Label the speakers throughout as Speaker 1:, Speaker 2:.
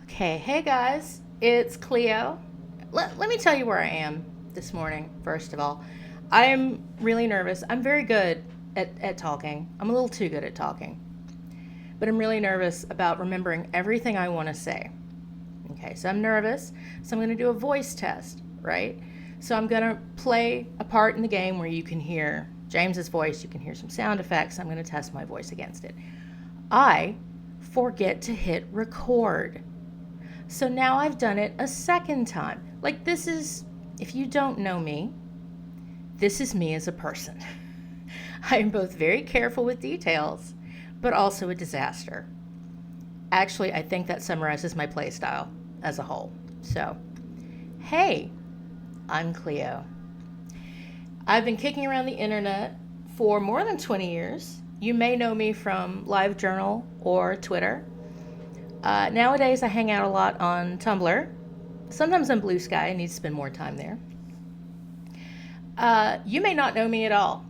Speaker 1: Okay, hey guys, it's Cleo. Let me tell you where I am this morning, first of all. I'm really nervous. I'm very good at talking. I'm a little too good at talking, but I'm really nervous about remembering everything I want to say. Okay, so I'm nervous, so I'm going to do a voice test, right? So I'm going to play a part in the game where you can hear James's voice, you can hear some sound effects. I'm going to test my voice against it. I forget to hit record. So now I've done it a second time. Like, this is, if you don't know me, this is me as a person. I'm both very careful with details, but also a disaster. Actually, I think that summarizes my play style as a whole. So, hey, I'm Cleo. I've been kicking around the internet for more than 20 years. You may know me from LiveJournal or Twitter. Nowadays, I hang out a lot on Tumblr. Sometimes on Blue Sky. I need to spend more time there. You may not know me at all.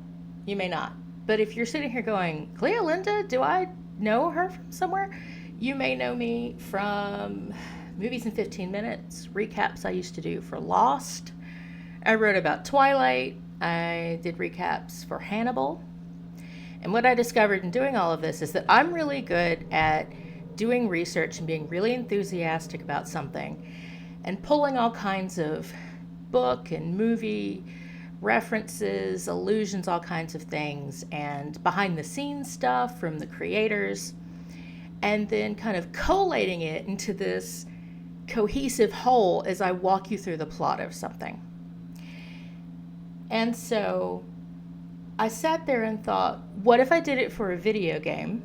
Speaker 1: You may not. But if you're sitting here going, Cleo Linda, do I know her from somewhere? You may know me from Movies in 15 Minutes, recaps I used to do for Lost. I wrote about Twilight. I did recaps for Hannibal. And what I discovered in doing all of this is that I'm really good at doing research and being really enthusiastic about something and pulling all kinds of book and movie references, allusions, all kinds of things, and behind the scenes stuff from the creators, and then kind of collating it into this cohesive whole as I walk you through the plot of something. And so I sat there and thought, what if I did it for a video game?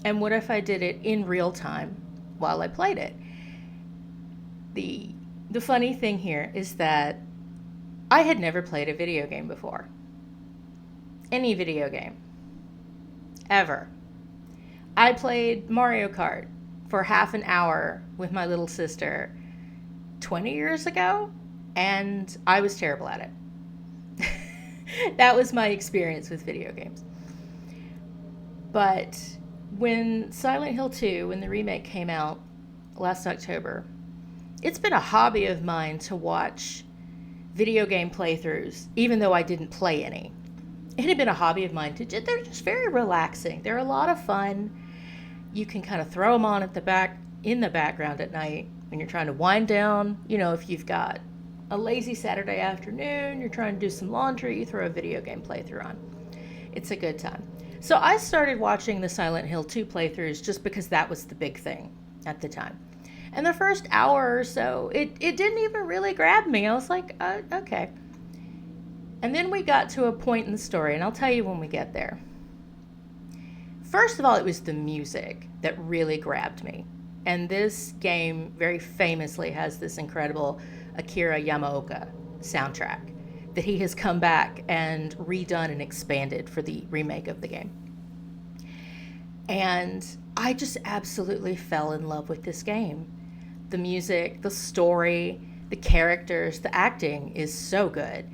Speaker 1: And what if I did it in real time while I played it? The funny thing here is that I had never played a video game before. Any video game. Ever. I played Mario Kart for half an hour with my little sister 20 years ago, and I was terrible at it. That was my experience with video games. But when Silent Hill 2, when the remake came out last October, it's been a hobby of mine to watch video game playthroughs, even though I didn't play any. It had been a hobby of mine they're just very relaxing. They're a lot of fun. You can kind of throw them on in the background at night when you're trying to wind down. You know, if you've got a lazy Saturday afternoon, you're trying to do some laundry, you throw a video game playthrough on. It's a good time. So I started watching the Silent Hill 2 playthroughs just because that was the big thing at the time. And the first hour or so, it didn't even really grab me. I was like, okay. And then we got to a point in the story, and I'll tell you when we get there. First of all, it was the music that really grabbed me. And this game very famously has this incredible Akira Yamaoka soundtrack that he has come back and redone and expanded for the remake of the game. And I just absolutely fell in love with this game. The music, the story, the characters, the acting is so good.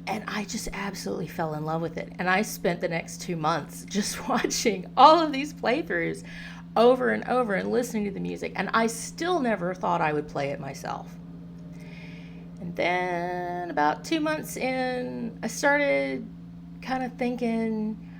Speaker 1: And I just absolutely fell in love with it. And I spent the next 2 months just watching all of these playthroughs over and over and listening to the music. And I still never thought I would play it myself. And then about 2 months in, I started kind of thinking,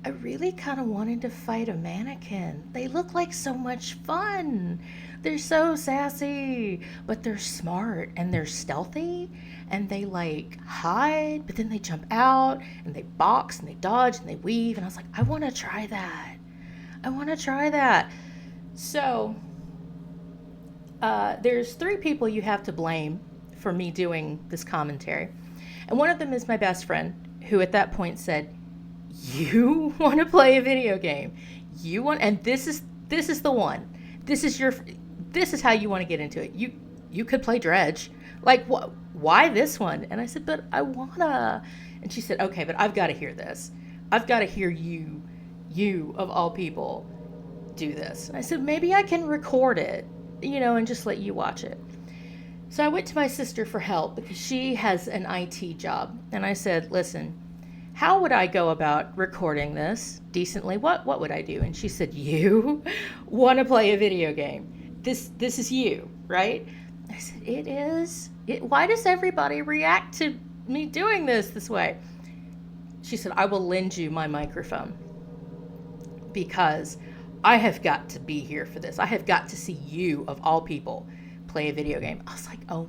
Speaker 1: I really kind of wanted to fight a mannequin. They look like so much fun. They're so sassy, but they're smart and they're stealthy and they like hide, but then they jump out and they box and they dodge and they weave. And I was like, I want to try that. I want to try that. So there's 3 people you have to blame for me doing this commentary. And one of them is my best friend, who at that point said, you want to play a video game. And this is the one. This is how you want to get into it. You could play Dredge. Like, why this one? And I said, but I wanna. And she said, okay, but I've got to hear this. I've got to hear you of all people do this. And I said, maybe I can record it, and just let you watch it. So I went to my sister for help because she has an IT job. And I said, listen, how would I go about recording this decently? What would I do? And she said, you want to play a video game. this is you, right? I said, it is. Why does everybody react to me doing this way? She said, I will lend you my microphone because I have got to be here for this. I have got to see you, of all people, play a video game. I was like, oh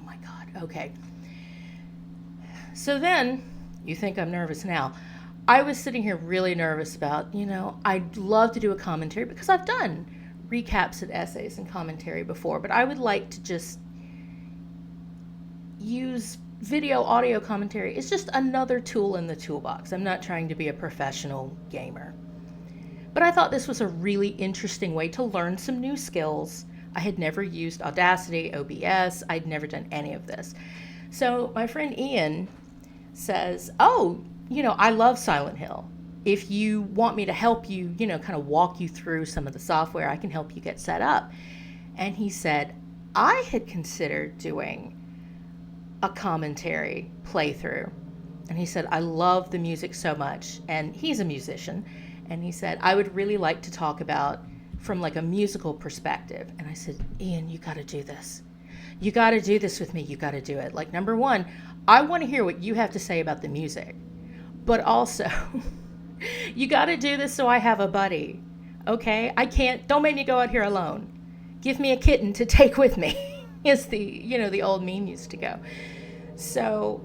Speaker 1: my God, okay. So then, you think I'm nervous now. I was sitting here really nervous about, I'd love to do a commentary because I've done recaps and essays and commentary before, but I would like to just use video audio commentary. It's just another tool in the toolbox. I'm not trying to be a professional gamer. But I thought this was a really interesting way to learn some new skills. I had never used Audacity, OBS. I'd never done any of this. So my friend Ian says, I love Silent Hill. If you want me to help you, kind of walk you through some of the software, I can help you get set up. And he said, I had considered doing a commentary playthrough. And he said, I love the music so much. And he's a musician. And he said, I would really like to talk about from like a musical perspective. And I said, Ian, you got to do this. You got to do this with me. You got to do it. Like, number one, I want to hear what you have to say about the music. But also, you got to do this so I have a buddy. Okay? Don't make me go out here alone. Give me a kitten to take with me. As the old meme used to go. So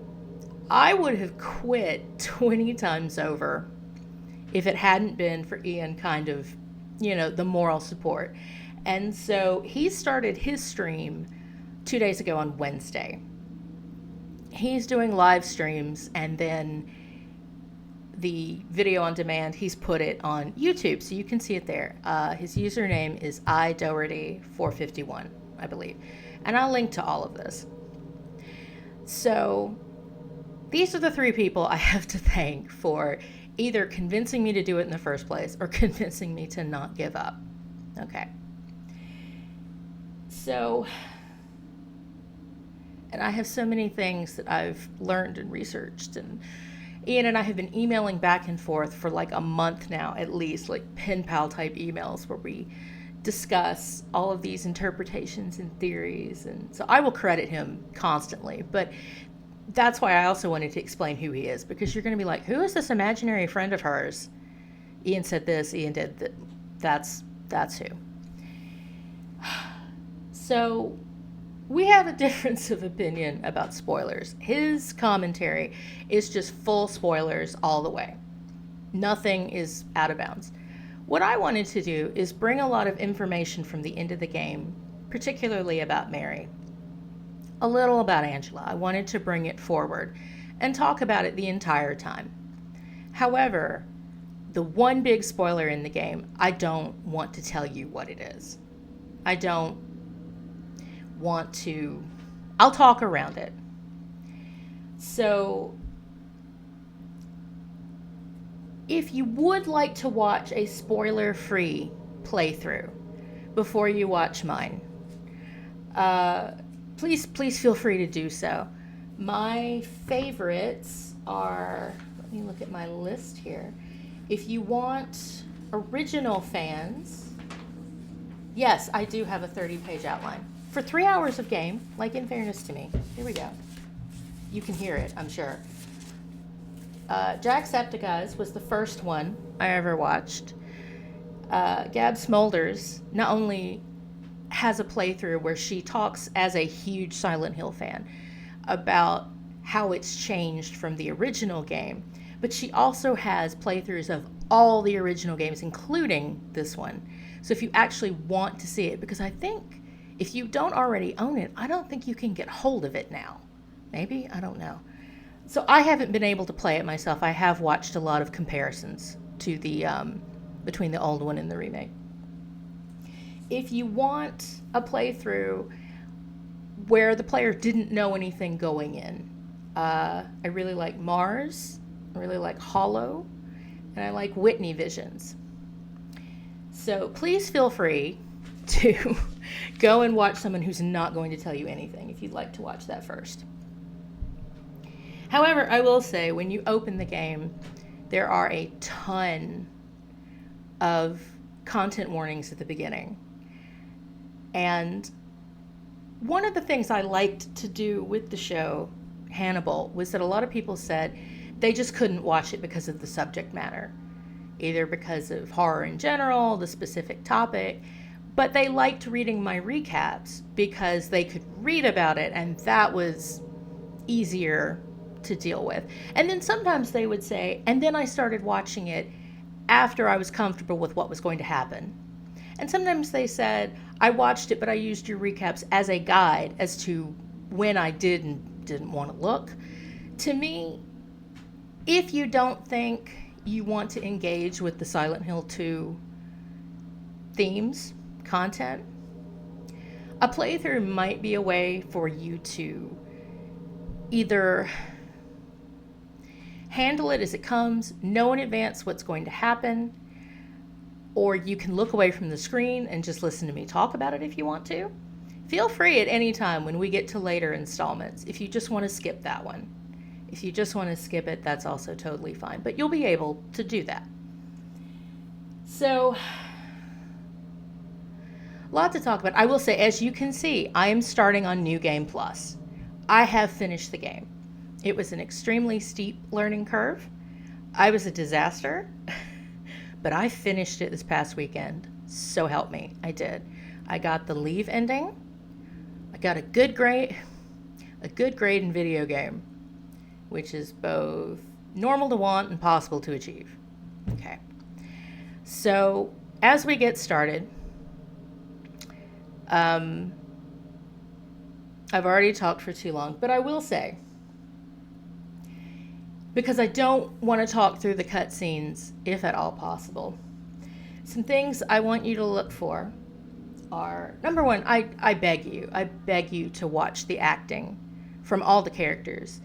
Speaker 1: I would have quit 20 times over if it hadn't been for Ian kind of, the moral support. And so he started his stream 2 days ago on Wednesday. He's doing live streams, and then the video on demand, he's put it on YouTube, so you can see it there. His username is iDoherty451, I believe. And I'll link to all of this. So these are the three people I have to thank for either convincing me to do it in the first place or convincing me to not give up. Okay. So, and I have so many things that I've learned and researched, and Ian and I have been emailing back and forth for like a month now, at least, like pen pal type emails where we discuss all of these interpretations and theories. And so I will credit him constantly, but that's why I also wanted to explain who he is, because you're going to be like, who is this imaginary friend of hers? Ian said this, Ian did that. That's who. So we have a difference of opinion about spoilers. His commentary is just full spoilers all the way. Nothing is out of bounds. What I wanted to do is bring a lot of information from the end of the game, particularly about Mary. A little about Angela. I wanted to bring it forward and talk about it the entire time. However, the one big spoiler in the game, I don't want to tell you what it is. I don't want to. I'll talk around it. So, if you would like to watch a spoiler-free playthrough before you watch mine, please feel free to do so. My favorites are, let me look at my list here. If you want original fans, yes, I do have a 30-page outline. For 3 hours of game, like in fairness to me. Here we go. You can hear it, I'm sure. Jacksepticeye was the first one I ever watched. Gab Smolders not only has a playthrough where she talks as a huge Silent Hill fan about how it's changed from the original game, but she also has playthroughs of all the original games, including this one. So if you actually want to see it, because I think if you don't already own it, I don't think you can get hold of it now. Maybe? I don't know. So I haven't been able to play it myself. I have watched a lot of comparisons to the between the old one and the remake. If you want a playthrough where the player didn't know anything going in, I really like Mars, I really like Hollow, and I like Whitney Visions. So please feel free to go and watch someone who's not going to tell you anything if you'd like to watch that first. However, I will say, when you open the game, there are a ton of content warnings at the beginning. And one of the things I liked to do with the show, Hannibal, was that a lot of people said they just couldn't watch it because of the subject matter, either because of horror in general, the specific topic, but they liked reading my recaps because they could read about it, and that was easier to deal with. And then sometimes they would say, and then I started watching it after I was comfortable with what was going to happen. And sometimes they said, I watched it, but I used your recaps as a guide as to when I did and didn't want to look. To me, if you don't think you want to engage with the Silent Hill 2 themes, content, a playthrough might be a way for you to either handle it as it comes, know in advance what's going to happen, or you can look away from the screen and just listen to me talk about it if you want to. Feel free at any time when we get to later installments if you just want to skip that one. If you just want to skip it, that's also totally fine, but you'll be able to do that. So, a lot to talk about. I will say, as you can see, I am starting on New Game Plus. I have finished the game. It was an extremely steep learning curve. I was a disaster, but I finished it this past weekend. So help me, I did. I got the Leave ending. I got a good grade in video game, which is both normal to want and possible to achieve. Okay. So as we get started, I've already talked for too long, but I will say, because I don't want to talk through the cutscenes, if at all possible, some things I want you to look for are, number one, I beg you to watch the acting from all the characters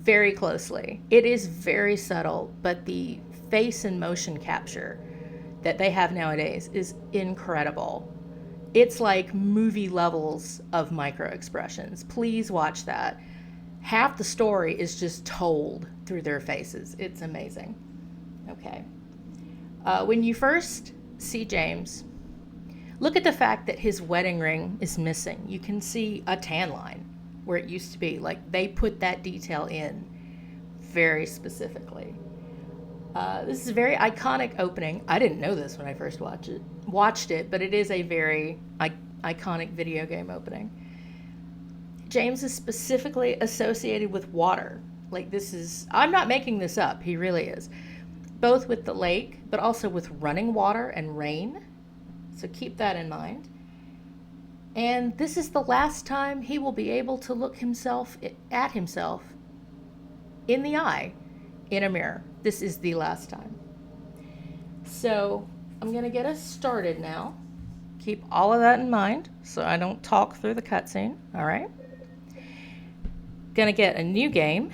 Speaker 1: very closely. It is very subtle, but the face and motion capture that they have nowadays is incredible. It's like movie levels of micro expressions. Please watch that. Half the story is just told through their faces. It's amazing. Okay. When you first see James, look at the fact that his wedding ring is missing. You can see a tan line where it used to be. Like, they put that detail in very specifically. This is a very iconic opening. I didn't know this when I first watched it, but it is a very iconic video game opening. James is specifically associated with water. Like, this is, I'm not making this up, he really is. Both with the lake, but also with running water and rain. So keep that in mind. And this is the last time he will be able to look at himself in the eye in a mirror. This is the last time. So I'm going to get us started now. Keep all of that in mind so I don't talk through the cutscene. All right. Going to get a new game.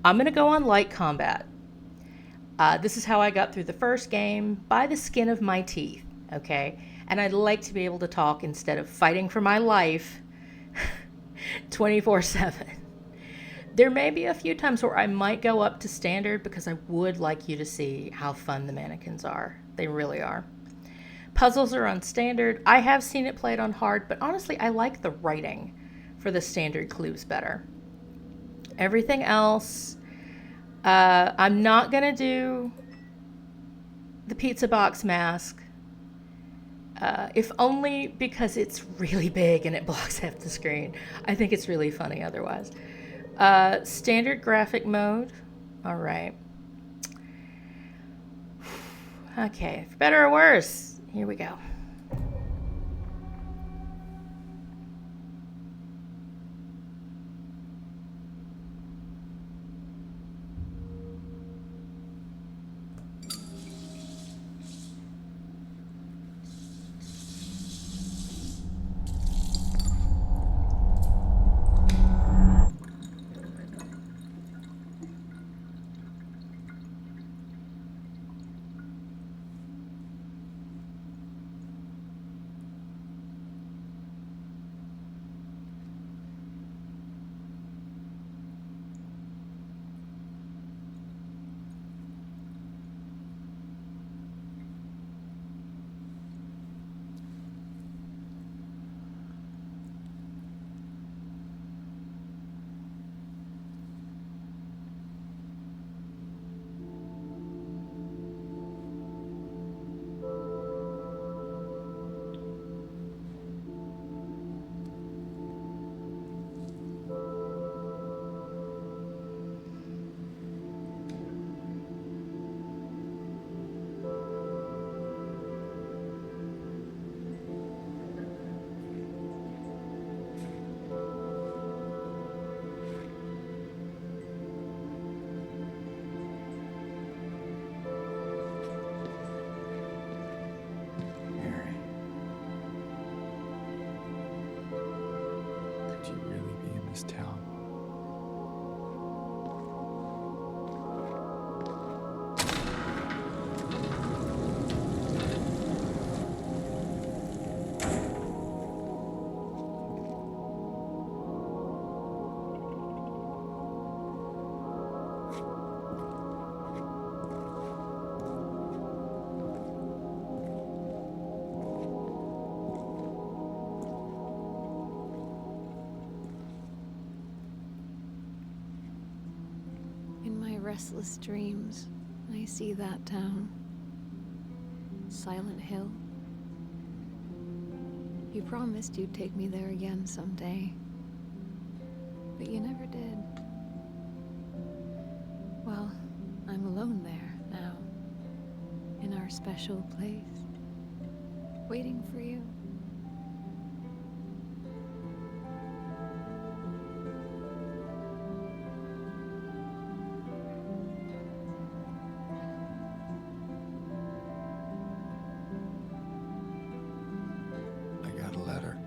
Speaker 1: I'm going to go on light combat. This is how I got through the first game, by the skin of my teeth, okay? And I'd like to be able to talk instead of fighting for my life 24/7. There may be a few times where I might go up to standard because I would like you to see how fun the mannequins are. They really are. Puzzles are on standard. I have seen it played on hard, but honestly, I like the writing for the standard clues better. Everything else, I'm not going to do the pizza box mask, if only because it's really big and it blocks half the screen. I think it's really funny otherwise. Standard graphic mode. All right. Okay, for better or worse, here we go.
Speaker 2: restless dreams, I see that town. Silent Hill. You promised you'd take me there again someday, but you never did. Well, I'm alone there now, in our special place, waiting for you.
Speaker 3: I got a letter.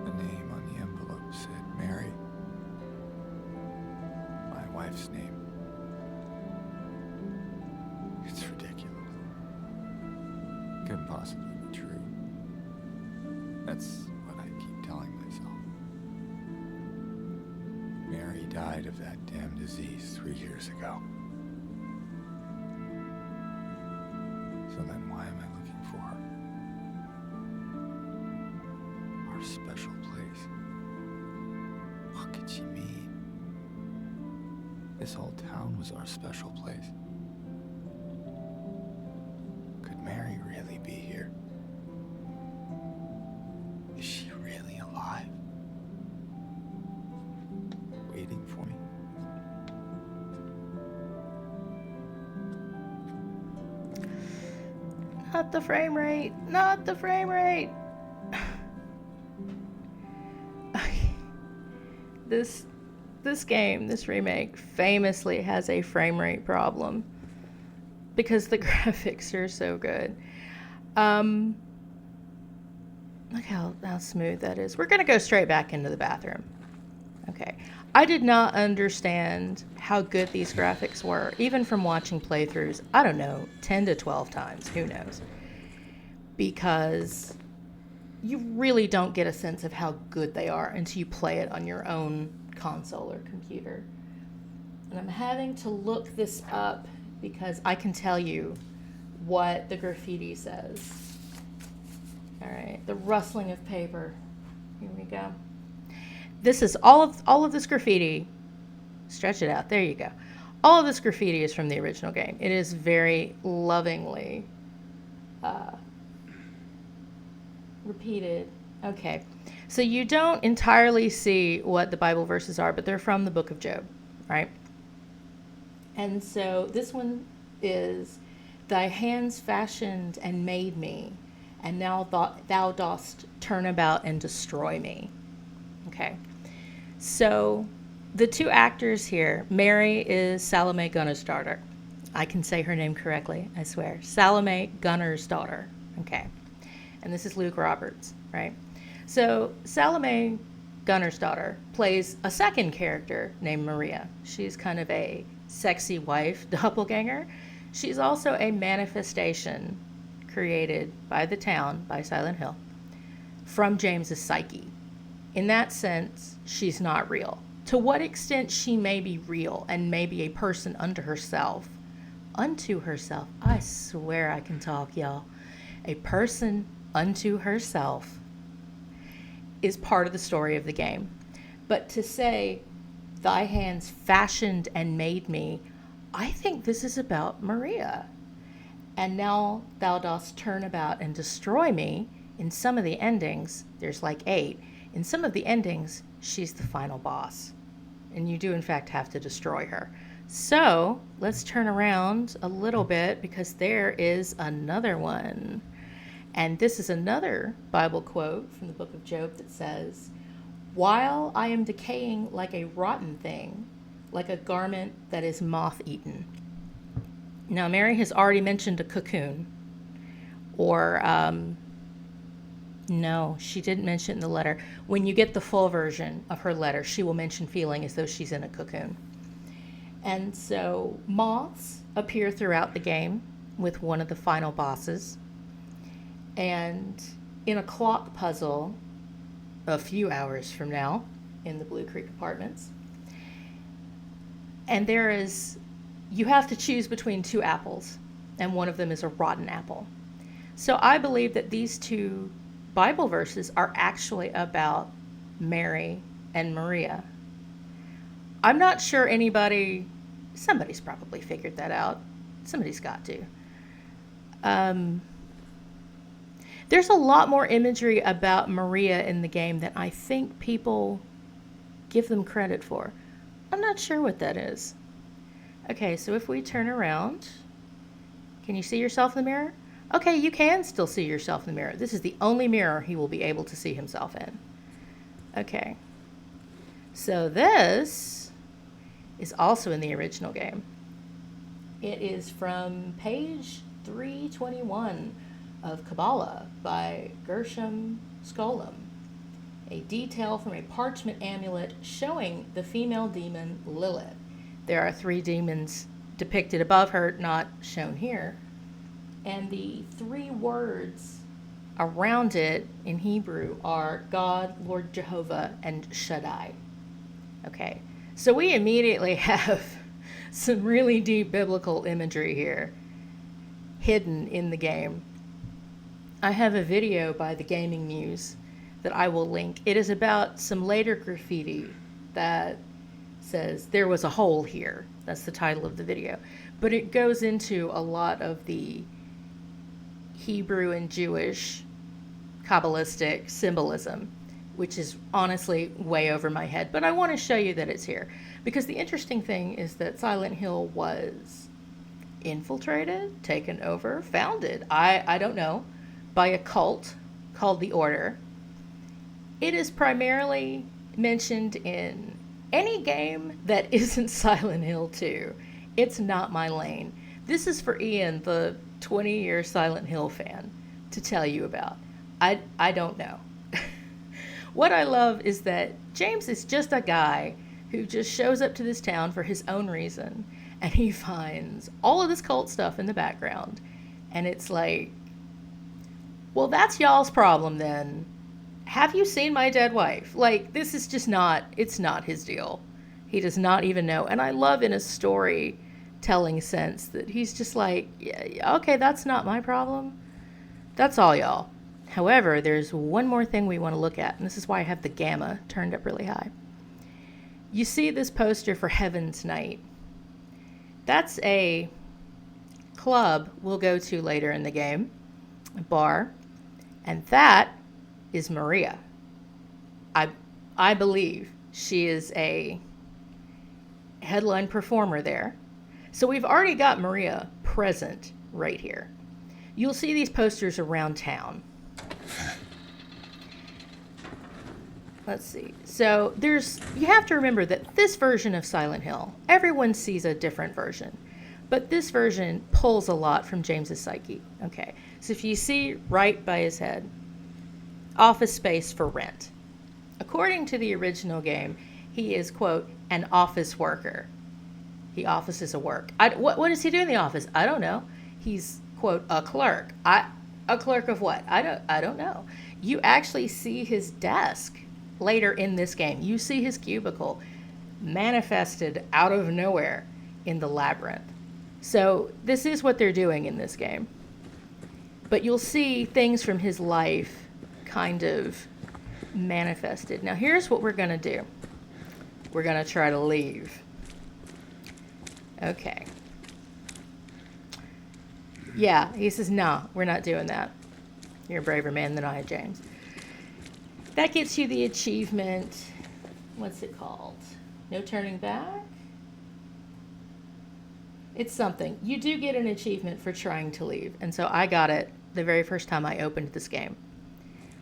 Speaker 3: The name on the envelope said Mary. My wife's name. It's ridiculous. Couldn't possibly be true. That's what I keep telling myself. Mary died of that damn disease 3 years ago. So then why am I looking for her? Our special place. What could she mean? This whole town was our special place. Could Mary really be here? Is she really alive? Waiting for me?
Speaker 1: Not the frame rate. Not the frame rate. This game, this remake, famously has a frame rate problem because the graphics are so good. Look how smooth that is. We're gonna go straight back into the bathroom. Okay. I did not understand how good these graphics were, even from watching playthroughs, I don't know, 10 to 12 times, who knows? Because you really don't get a sense of how good they are until you play it on your own console or computer. And I'm having to look this up because I can tell you what the graffiti says. All right, the rustling of paper. Here we go. This is all of this graffiti. Stretch it out. There you go. All of this graffiti is from the original game. It is very lovingly repeated. Okay. So you don't entirely see what the Bible verses are, but they're from the book of Job, right? And so this one is, thy hands fashioned and made me, and now thou dost turn about and destroy me. Okay. So the two actors here, Mary is Salome Gunner's daughter. I can say her name correctly, I swear. Salome Gunner's daughter. Okay. And this is Luke Roberts, right? So Salome Gunner's daughter plays a second character named Maria. She's kind of a sexy wife doppelganger. She's also a manifestation created by the town, by Silent Hill, from James's psyche. In that sense, she's not real. To what extent she may be real and may be a person unto herself, I swear I can talk, y'all. A person unto herself is part of the story of the game. But to say, thy hands fashioned and made me, I think this is about Maria. And now thou dost turn about and destroy me. In some of the endings, there's like 8. In some of the endings, she's the final boss. And you do, in fact, have to destroy her. So let's turn around a little bit because there is another one. And this is another Bible quote from the book of Job that says, while I am decaying like a rotten thing, like a garment that is moth-eaten. Now, Mary has already mentioned a cocoon, or no, she didn't mention it in the letter. When you get the full version of her letter, she will mention feeling as though she's in a cocoon. And so moths appear throughout the game with one of the final bosses. And in a clock puzzle a few hours from now in the Blue Creek Apartments. And you have to choose between 2 apples, and one of them is a rotten apple. So I believe that these 2 Bible verses are actually about Mary and Maria. I'm not sure somebody's probably figured that out. Somebody's got to. There's a lot more imagery about Maria in the game than I think people give them credit for. I'm not sure what that is. Okay, so if we turn around, can you see yourself in the mirror? Okay, you can still see yourself in the mirror. This is the only mirror he will be able to see himself in. Okay. So this is also in the original game. It is from page 321 of Kabbalah by Gershom Scholem. A detail from a parchment amulet showing the female demon Lilith. There are 3 demons depicted above her, not shown here. And the 3 words around it in Hebrew are God, Lord Jehovah, and Shaddai. Okay, so we immediately have some really deep biblical imagery here hidden in the game. I have a video by the Gaming Muse that I will link. It is about some later graffiti that says there was a hole here. That's the title of the video. But it goes into a lot of the Hebrew and Jewish Kabbalistic symbolism, which is honestly way over my head. But I want to show you that it's here. Because the interesting thing is that Silent Hill was infiltrated, taken over, founded, I don't know, by a cult called the Order. It is primarily mentioned in any game that isn't Silent Hill 2. It's not my lane. This is for Ian, the 20-year Silent Hill fan, to tell you about. I don't know. What I love is that James is just a guy who just shows up to this town for his own reason, and he finds all of this cult stuff in the background, and it's like, well, that's y'all's problem then. Have you seen my dead wife? Like, this is just not, it's not his deal. He does not even know. And I love in a storytelling sense that he's just like, yeah, okay, that's not my problem. That's all y'all. However, there's one more thing we want to look at, and this is why I have the gamma turned up really high. You see this poster for Heaven's Night. That's a club we'll go to later in the game, a bar, and that is Maria. I believe she is a headline performer there. So we've already got Maria present right here. You'll see these posters around town. Let's see. So you have to remember that this version of Silent Hill, everyone sees a different version. But this version pulls a lot from James's psyche. Okay. So if you see right by his head, office space for rent. According to the original game, he is, quote, an office worker. He offices a work. What does he do in the office? I don't know. He's, quote, a clerk. A clerk of what? I don't know. You actually see his desk later in this game. You see his cubicle manifested out of nowhere in the labyrinth. So this is what they're doing in this game. But you'll see things from his life kind of manifested. Now here's what we're going to do. We're going to try to leave. Okay. Yeah, he says, no, we're not doing that. You're a braver man than I, James. That gets you the achievement. What's it called? No turning back? It's something. You do get an achievement for trying to leave. And so I got it the very first time I opened this game,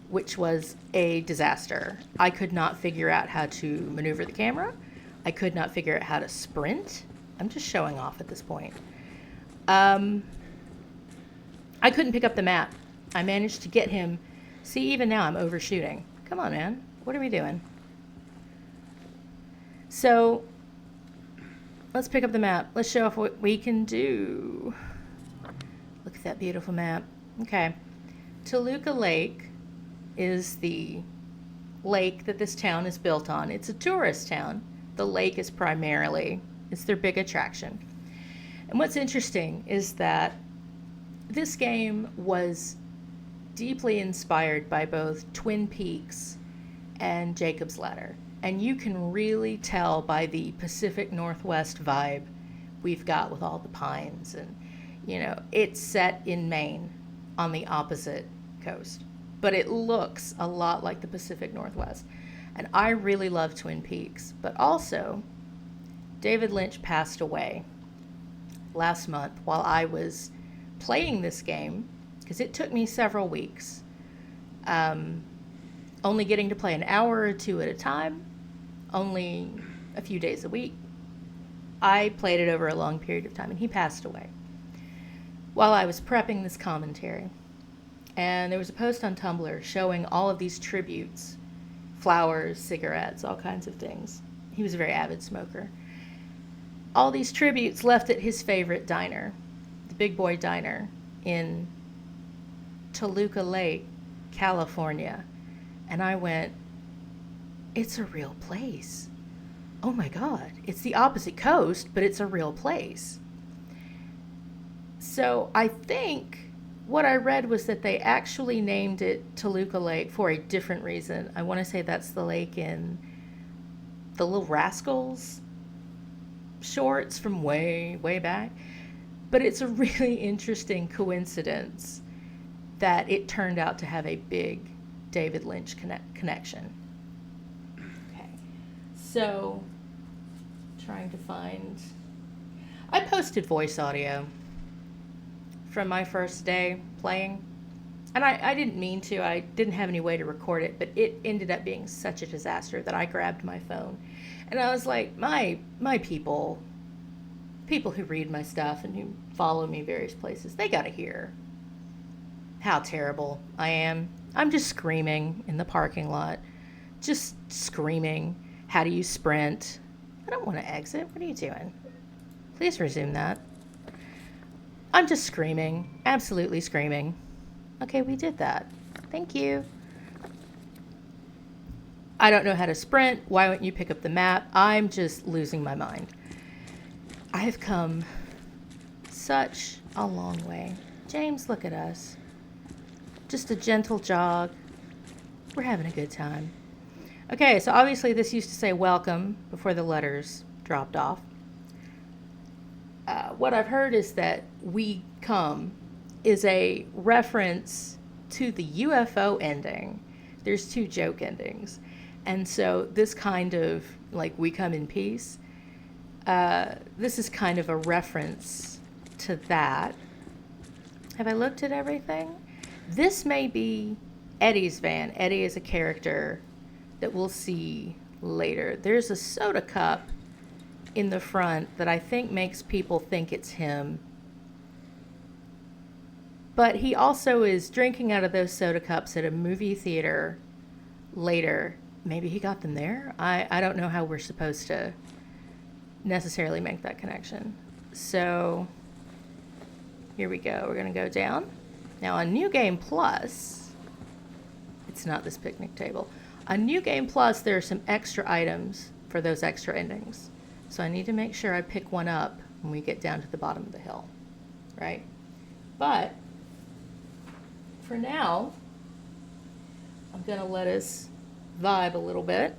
Speaker 1: which was a disaster. I could not figure out how to maneuver the camera. I could not figure out how to sprint. I'm just showing off at this point. I couldn't pick up the map. I managed to get him. See, even now I'm overshooting. Come on, man. What are we doing? So let's pick up the map. Let's show off what we can do. Look at that beautiful map. Okay. Toluca Lake is the lake that this town is built on. It's a tourist town. The lake is it's their big attraction. And what's interesting is that this game was deeply inspired by both Twin Peaks and Jacob's Ladder. And you can really tell by the Pacific Northwest vibe we've got with all the pines. And, it's set in Maine on the opposite coast. But it looks a lot like the Pacific Northwest. And I really love Twin Peaks. But also, David Lynch passed away last month while I was playing this game, because it took me several weeks. Only getting to play an hour or two at a time, only a few days a week. I played it over a long period of time, and he passed away while I was prepping this commentary. And there was a post on Tumblr showing all of these tributes, flowers, cigarettes, all kinds of things. He was a very avid smoker. All these tributes left at his favorite diner, the Big Boy Diner in Toluca Lake, California. And I went, it's a real place. Oh my God, it's the opposite coast, but it's a real place. So I think what I read was that they actually named it Toluca Lake for a different reason. I want to say that's the lake in the Little Rascals shorts from way, way back. But it's a really interesting coincidence that it turned out to have a big David Lynch connection. Okay, so trying to find... I posted voice audio from my first day playing. And I didn't mean to. I didn't have any way to record it, but it ended up being such a disaster that I grabbed my phone. And I was like, my people who read my stuff and who follow me various places, they gotta hear how terrible I am. I'm just screaming in the parking lot. Just screaming. How do you sprint? I don't want to exit. What are you doing? Please resume that. I'm just screaming. Absolutely screaming. Okay, we did that. Thank you. I don't know how to sprint. Why wouldn't you pick up the map? I'm just losing my mind. I have come such a long way. James, look at us. Just a gentle jog. We're having a good time. Okay, so obviously this used to say welcome before the letters dropped off. What I've heard is that we come is a reference to the UFO ending. There's two joke endings. And so this kind of, like, we come in peace, this is kind of a reference to that. Have I looked at everything? This may be Eddie's van. Eddie is a character that we'll see later. There's a soda cup in the front that I think makes people think it's him. But he also is drinking out of those soda cups at a movie theater later. Maybe he got them there? I don't know how we're supposed to necessarily make that connection. So here we go. We're going to go down. Now on New Game Plus, it's not this picnic table. On New Game Plus, there are some extra items for those extra endings. So I need to make sure I pick one up when we get down to the bottom of the hill, right? But for now, I'm going to let us vibe a little bit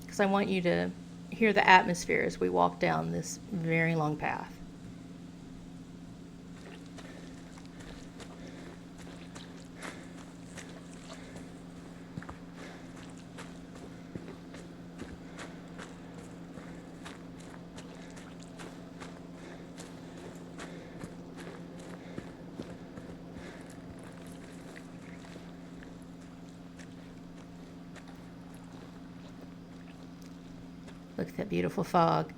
Speaker 1: because I want you to hear the atmosphere as we walk down this very long path. Look at that beautiful fog.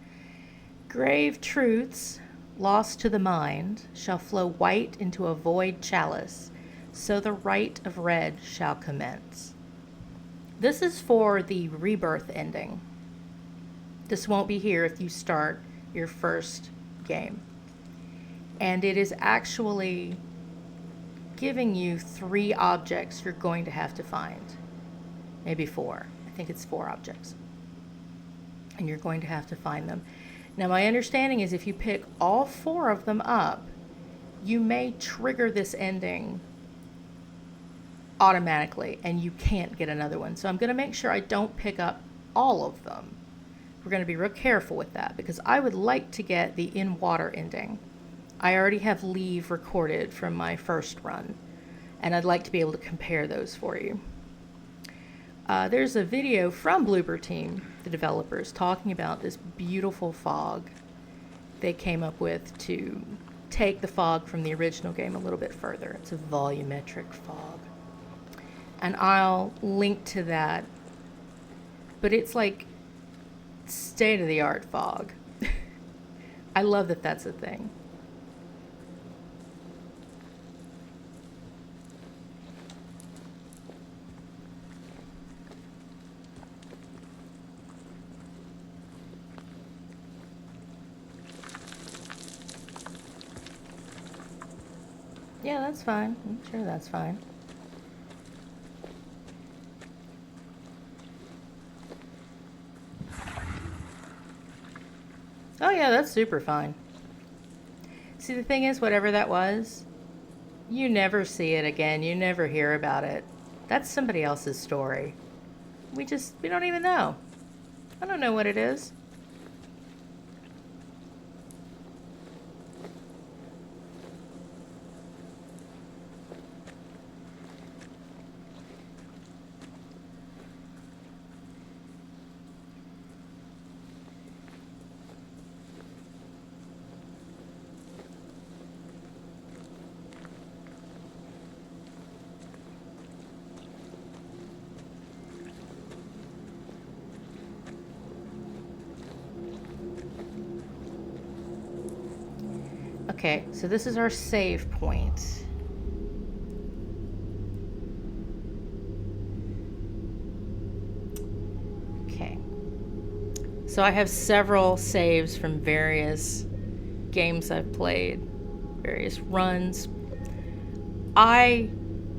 Speaker 1: Grave truths, lost to the mind, shall flow white into a void chalice, so the rite of red shall commence. This is for the rebirth ending. This won't be here if you start your first game. And it is actually giving you 3 objects you're going to have to find. Maybe 4. I think it's 4 objects. And you're going to have to find them. Now, my understanding is if you pick all 4 of them up, you may trigger this ending automatically, and you can't get another one. So I'm going to make sure I don't pick up all of them. We're going to be real careful with that because I would like to get the in-water ending. I already have Leave recorded from my first run, and I'd like to be able to compare those for you. There's a video from Bloober Team, the developers, talking about this beautiful fog they came up with to take the fog from the original game a little bit further. It's a volumetric fog. And I'll link to that. But it's like state-of-the-art fog. I love that that's a thing. Yeah, that's fine. I'm sure that's fine. Oh yeah, that's super fine. See, the thing is, whatever that was, you never see it again. You never hear about it. That's somebody else's story. We don't even know. I don't know what it is. Okay, so this is our save point. Okay. So I have several saves from various games I've played, various runs. I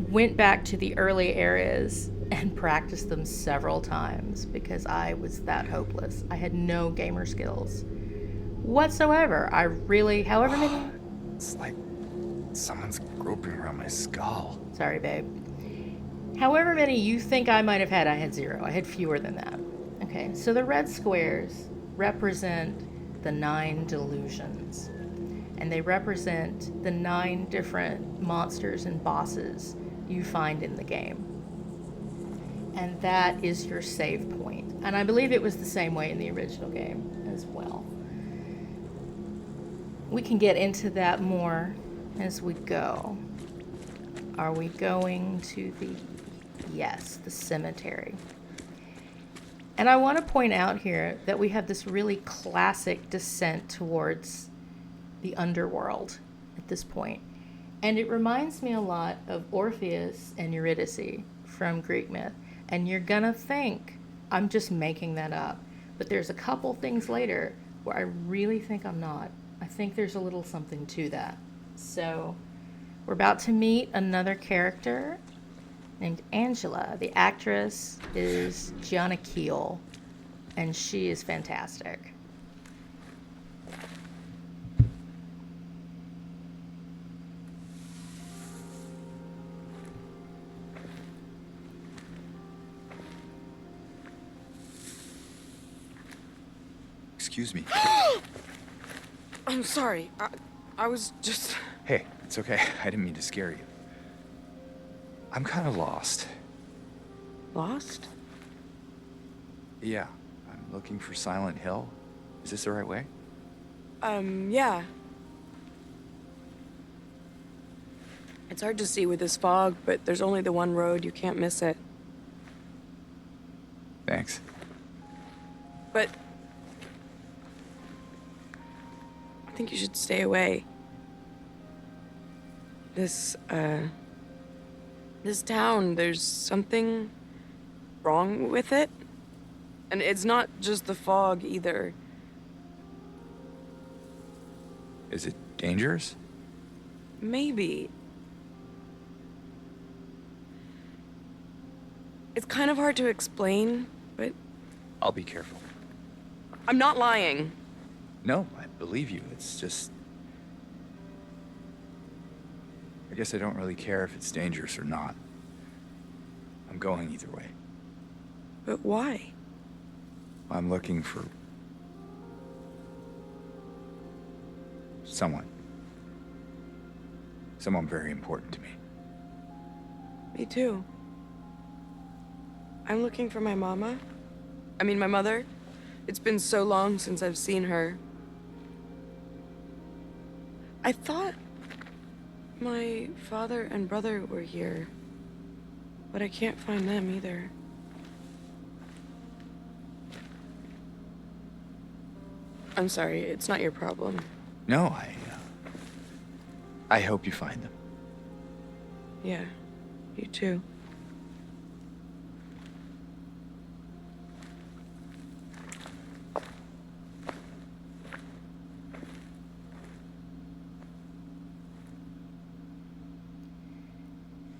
Speaker 1: went back to the early areas and practiced them several times because I was that hopeless. I had no gamer skills whatsoever. I really, however many...
Speaker 3: It's like someone's groping around my skull.
Speaker 1: Sorry, babe. However many you think I might have had, I had 0. I had fewer than that. Okay, so the red squares represent the 9 delusions. And they represent the 9 different monsters and bosses you find in the game. And that is your save point. And I believe it was the same way in the original game as well. We can get into that more as we go. Are we going to the... Yes, the cemetery. And I want to point out here that we have this really classic descent towards the underworld at this point. And it reminds me a lot of Orpheus and Eurydice from Greek myth. And you're gonna think I'm just making that up. But there's a couple things later where I really think I'm not. I think there's a little something to that. So we're about to meet another character named Angela. The actress is Gianna Keel, and she is fantastic.
Speaker 3: Excuse me.
Speaker 4: I'm sorry. I was just...
Speaker 3: Hey, it's okay. I didn't mean to scare you. I'm kind of lost.
Speaker 4: Lost?
Speaker 3: Yeah, I'm looking for Silent Hill. Is this the right way?
Speaker 4: Yeah. It's hard to see with this fog, but there's only the one road. You can't miss it.
Speaker 3: Thanks.
Speaker 4: But... I think you should stay away. This town, there's something wrong with it. And it's not just the fog, either.
Speaker 3: Is it dangerous?
Speaker 4: Maybe. It's kind of hard to explain, but...
Speaker 3: I'll be careful.
Speaker 4: I'm not lying.
Speaker 3: No, I believe you. It's just... I guess I don't really care if it's dangerous or not. I'm going either way.
Speaker 4: But why?
Speaker 3: I'm looking for someone. Someone very important to me.
Speaker 4: Me too. I'm looking for my mama. I mean, my mother. It's been so long since I've seen her. I thought my father and brother were here, but I can't find them either. I'm sorry, it's not your problem.
Speaker 3: No, I hope you find them.
Speaker 4: Yeah, you too.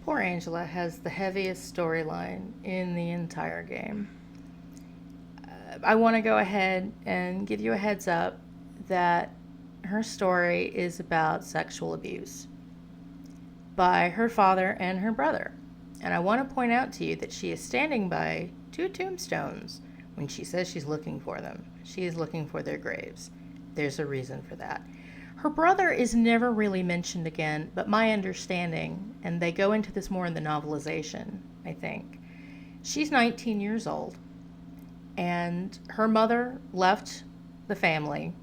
Speaker 1: Poor Angela has the heaviest storyline in the entire game. I want to go ahead and give you a heads up that her story is about sexual abuse by her father and her brother. And I want to point out to you that she is standing by 2 tombstones when she says she's looking for them. She is looking for their graves. There's a reason for that. Her brother is never really mentioned again, but my understanding, and they go into this more in the novelization, I think, she's 19 years old, and her mother left the family,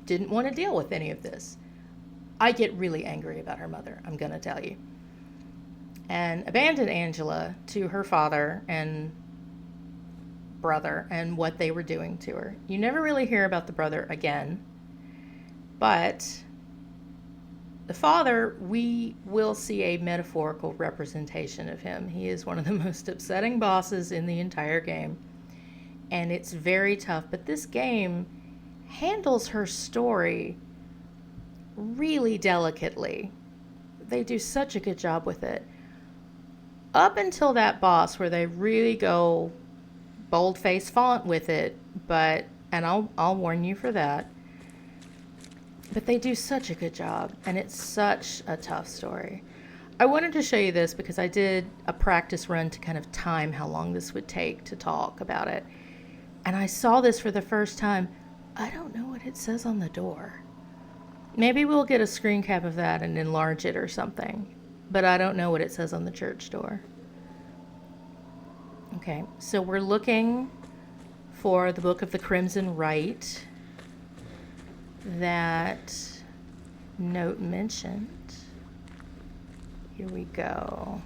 Speaker 1: didn't want to deal with any of this. I get really angry about her mother, I'm going to tell you. And abandoned Angela to her father and brother and what they were doing to her. You never really hear about the brother again. But the father, we will see a metaphorical representation of him. He is one of the most upsetting bosses in the entire game. And it's very tough. But this game handles her story really delicately. They do such a good job with it. Up until that boss where they really go boldface font with it, and I'll warn you for that. But they do such a good job, and it's such a tough story. I wanted to show you this because I did a practice run to kind of time how long this would take to talk about it. And I saw this for the first time. I don't know what it says on the door. Maybe we'll get a screen cap of that and enlarge it or something. But I don't know what it says on the church door. Okay, so we're looking for the Book of the Crimson Rite that note mentioned. Here we go.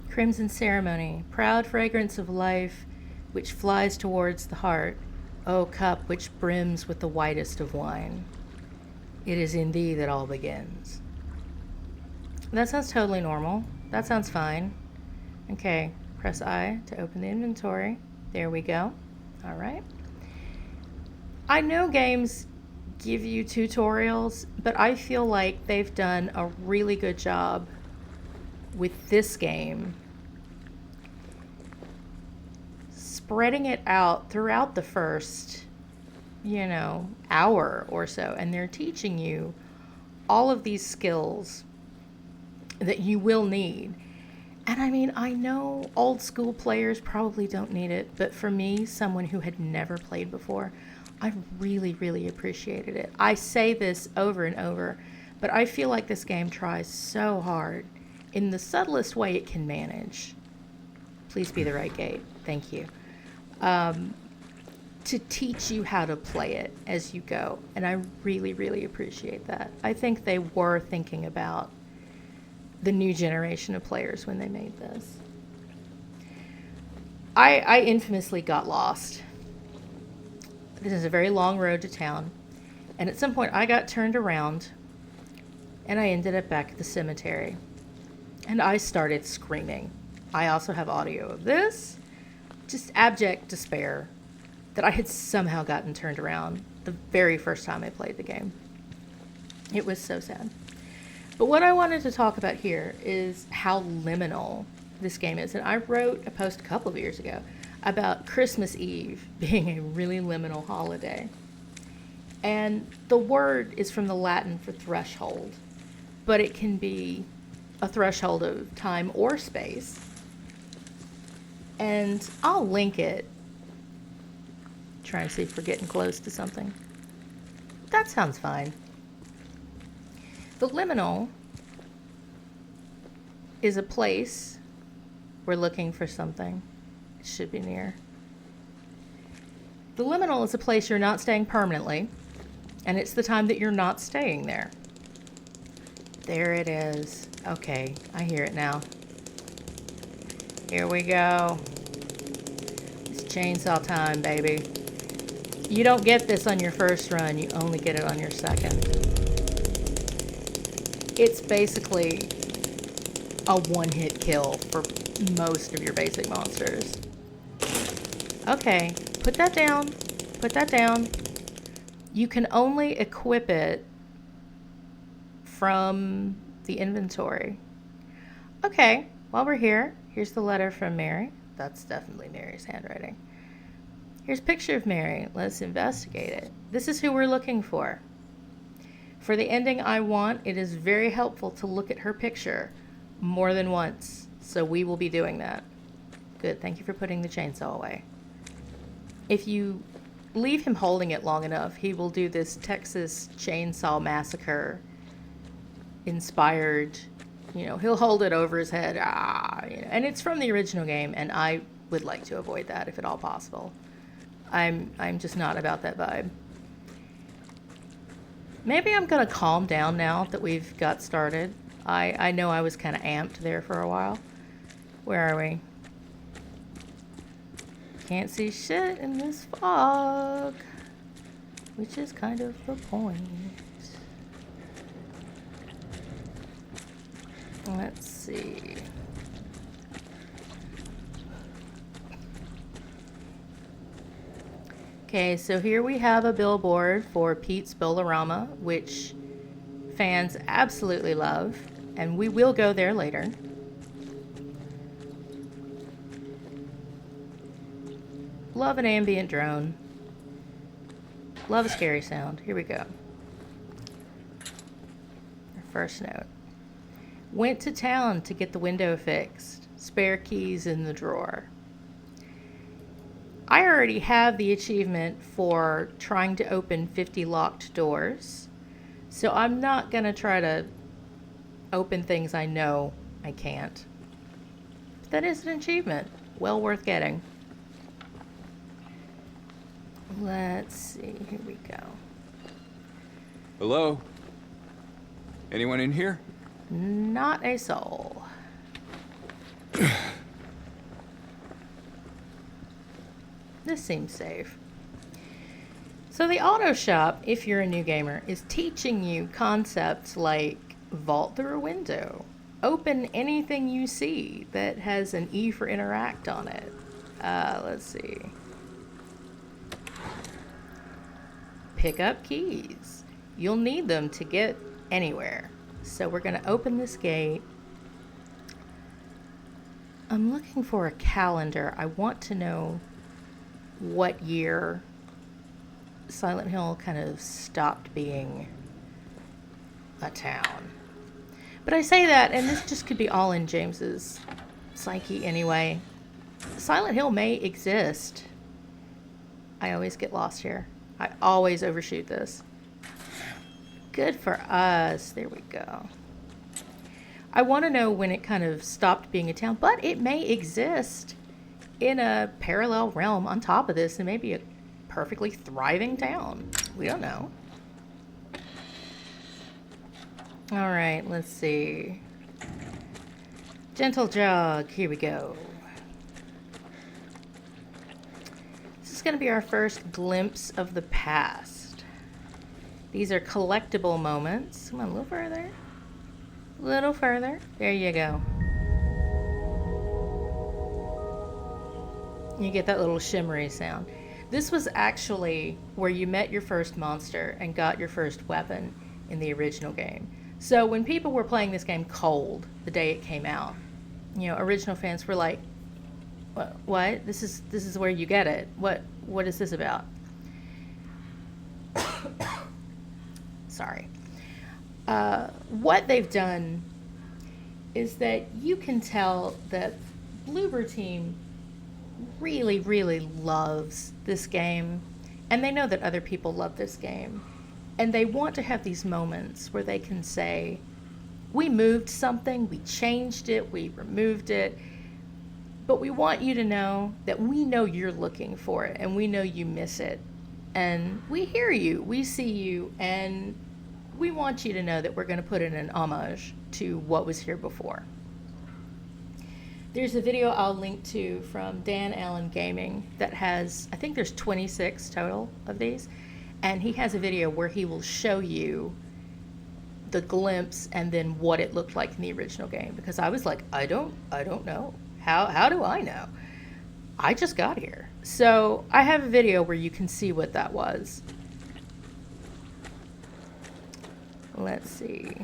Speaker 1: Crimson ceremony, proud fragrance of life which flies towards the heart, O cup which brims with the whitest of wine. It is in thee that all begins. That sounds totally normal. That sounds fine. Okay, press I to open the inventory. There we go. All right. I know games give you tutorials, but I feel like they've done a really good job with this game spreading it out throughout the first, hour or so, and they're teaching you all of these skills that you will need. And I mean, I know old school players probably don't need it, but for me, someone who had never played before, I really, really appreciated it. I say this over and over, but I feel like this game tries so hard in the subtlest way it can manage. Please be the right gate. Thank you. To teach you how to play it as you go. And I really, really appreciate that. I think they were thinking about the new generation of players when they made this. I infamously got lost. This is a very long road to town. And at some point I got turned around and I ended up back at the cemetery. And I started screaming. I also have audio of this. Just abject despair that I had somehow gotten turned around the very first time I played the game. It was so sad. But what I wanted to talk about here is how liminal this game is. And I wrote a post a couple of years ago about Christmas Eve being a really liminal holiday. And the word is from the Latin for threshold, but it can be a threshold of time or space. And I'll link it. Trying to see if we're getting close to something. That sounds fine. The liminal is a place. We're looking for something. It should be near. The liminal is a place you're not staying permanently, and it's the time that you're not staying there. There it is. Okay, I hear it now. Here we go. It's chainsaw time, baby. You don't get this on your first run, you only get it on your second. It's basically a one-hit kill for most of your basic monsters. Okay, put that down. Put that down. You can only equip it from the inventory. Okay, while we're here, here's the letter from Mary. That's definitely Mary's handwriting. Here's a picture of Mary. Let's investigate it. This is who we're looking for. For the ending I want, it is very helpful to look at her picture more than once. So we will be doing that. Good, thank you for putting the chainsaw away. If you leave him holding it long enough, he will do this Texas Chainsaw Massacre inspired, he'll hold it over his head, and it's from the original game, and I would like to avoid that if at all possible. I'm just not about that vibe. Maybe I'm gonna calm down now that we've got started. I know I was kind of amped there for a while. Where are we? Can't see shit in this fog, which is kind of the point. Let's see. Okay, so here we have a billboard for Pete's Bolorama, which fans absolutely love, and we will go there later. Love an ambient drone. Love a scary sound. Here we go. Our first note. Went to town to get the window fixed. Spare keys in the drawer. I already have the achievement for trying to open 50 locked doors, so I'm not going to try to open things I know I can't. But that is an achievement. Well worth getting. Let's see. Here we go.
Speaker 3: Hello? Anyone in here?
Speaker 1: Not a soul. This seems safe. So the auto shop, if you're a new gamer, is teaching you concepts like vault through a window, open anything you see that has an E for interact on it. Let's see. Pick up keys. You'll need them to get anywhere. So we're going to open this gate. I'm looking for a calendar. I want to know what year Silent Hill kind of stopped being a town. But I say that, and this just could be all in James's psyche anyway. Silent Hill may exist. I always get lost here. I always overshoot this. Good for us. There we go. I want to know when it kind of stopped being a town, but it may exist in a parallel realm on top of this and maybe a perfectly thriving town. We don't know. All right, let's see. Gentle jog. Here we go. This is going to be our first glimpse of the past. These are collectible moments. Come on, a little further. A little further. There you go. You get that little shimmery sound. This was actually where you met your first monster and got your first weapon in the original game. So when people were playing this game cold the day it came out, original fans were like, what? This is where you get it. What is this about? Sorry. What they've done is that you can tell that Bloober Team really, really loves this game, and they know that other people love this game, and they want to have these moments where they can say, we moved something, we changed it, we removed it, but we want you to know that we know you're looking for it, and we know you miss it, and we hear you, we see you, and we want you to know that we're going to put in an homage to what was here before. There's a video I'll link to from Dan Allen Gaming that has, I think there's 26 total of these, and he has a video where he will show you the glimpse and then what it looked like in the original game, because I was like, I don't know. How do I know? I just got here. So I have a video where you can see what that was. Let's see.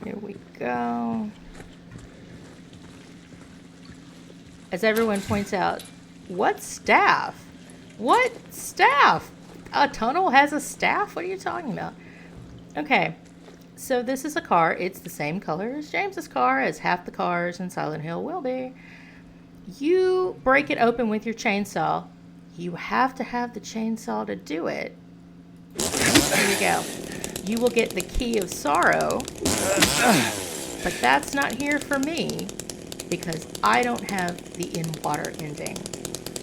Speaker 1: Here we go. As everyone points out, what staff? What staff? A tunnel has a staff? What are you talking about? Okay, so this is a car. It's the same color as James's car, as half the cars in Silent Hill will be. You break it open with your chainsaw. You have to have the chainsaw to do it. There you go. You will get the key of sorrow, but that's not here for me because I don't have the in-water ending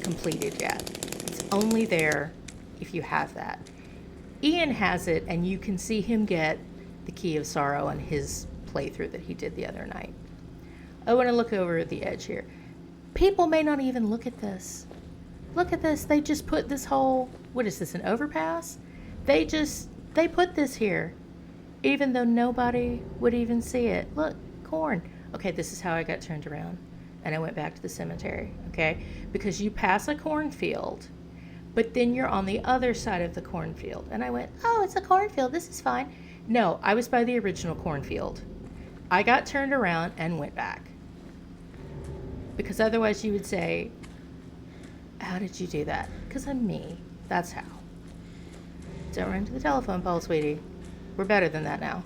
Speaker 1: completed yet. It's only there if you have that. Ian has it, and you can see him get the key of sorrow on his playthrough that he did the other night. I want to look over at the edge here. People may not even look at this. Look at this. They just put this whole, what is this, an overpass? They put this here, even though nobody would even see it. Look, corn. Okay, this is how I got turned around, and I went back to the cemetery, okay? Because you pass a cornfield, but then you're on the other side of the cornfield. And I went, oh, it's a cornfield. This is fine. No, I was by the original cornfield. I got turned around and went back. Because otherwise you would say, how did you do that? Because I'm me. That's how. Don't run to the telephone pole, sweetie. We're better than that now.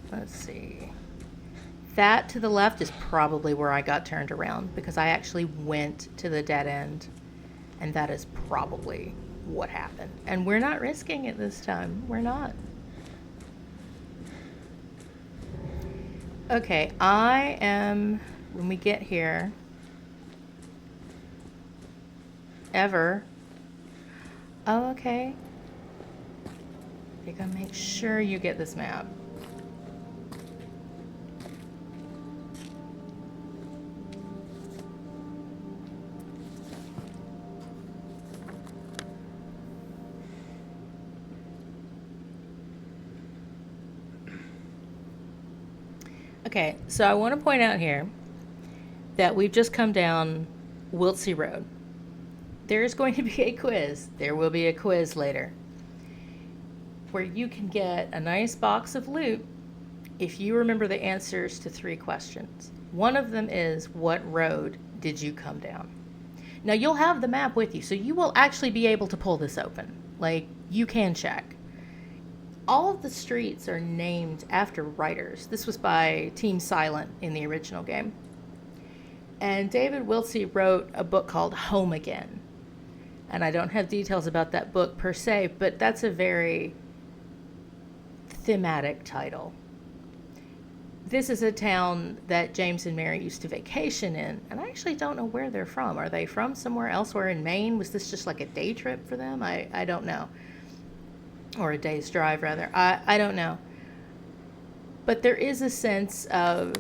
Speaker 1: Let's see. That to the left is probably where I got turned around because I actually went to the dead end, and that is probably what happened. And we're not risking it this time. We're not. Okay, I am, when we get here, oh, okay. You're gonna make sure you get this map. Okay, so I want to point out here that we've just come down Wiltsey Road. There's going to be a quiz. There will be a quiz later where you can get a nice box of loot if you remember the answers to 3 questions. One of them is, what road did you come down? Now, you'll have the map with you, so you will actually be able to pull this open. Like, you can check. All of the streets are named after writers. This was by Team Silent in the original game. And David Wiltsey wrote a book called Home Again. And I don't have details about that book per se, but that's a very thematic title. This is a town that James and Mary used to vacation in, and I actually don't know where they're from. Are they from somewhere elsewhere in Maine? Was this just like a day trip for them? I don't know. Or a day's drive, rather. I don't know. But there is a sense of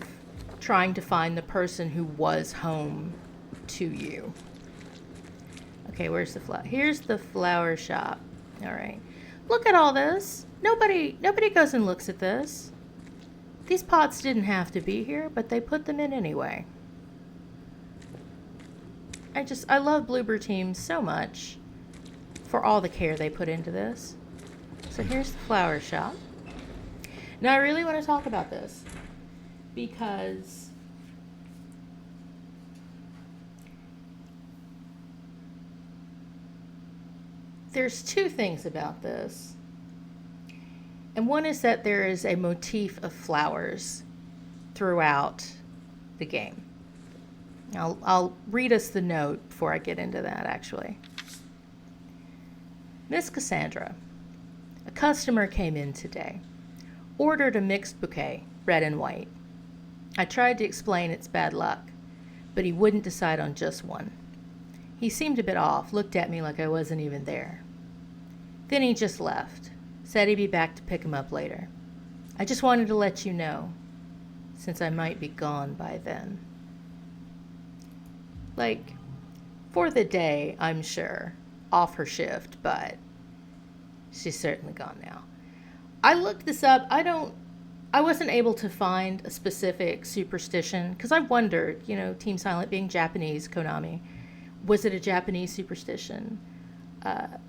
Speaker 1: trying to find the person who was home to you. Okay, where's the flower? Here's the flower shop. All right. Look at all this. Nobody goes and looks at this. These pots didn't have to be here, but they put them in anyway. I love Bloober Team so much for all the care they put into this. So here's the flower shop. Now I really want to talk about this because there's two things about this. And one is that there is a motif of flowers throughout the game. I'll read us the note before I get into that, actually. Miss Cassandra, a customer came in today. Ordered a mixed bouquet, red and white. I tried to explain it's bad luck, but he wouldn't decide on just one. He seemed a bit off, looked at me like I wasn't even there. Then he just left, said he'd be back to pick him up later. I just wanted to let you know, since I might be gone by then. Like, for the day, I'm sure, off her shift, but she's certainly gone now. I looked this up. I wasn't able to find a specific superstition because I wondered, Team Silent being Japanese, Konami, was it a Japanese superstition?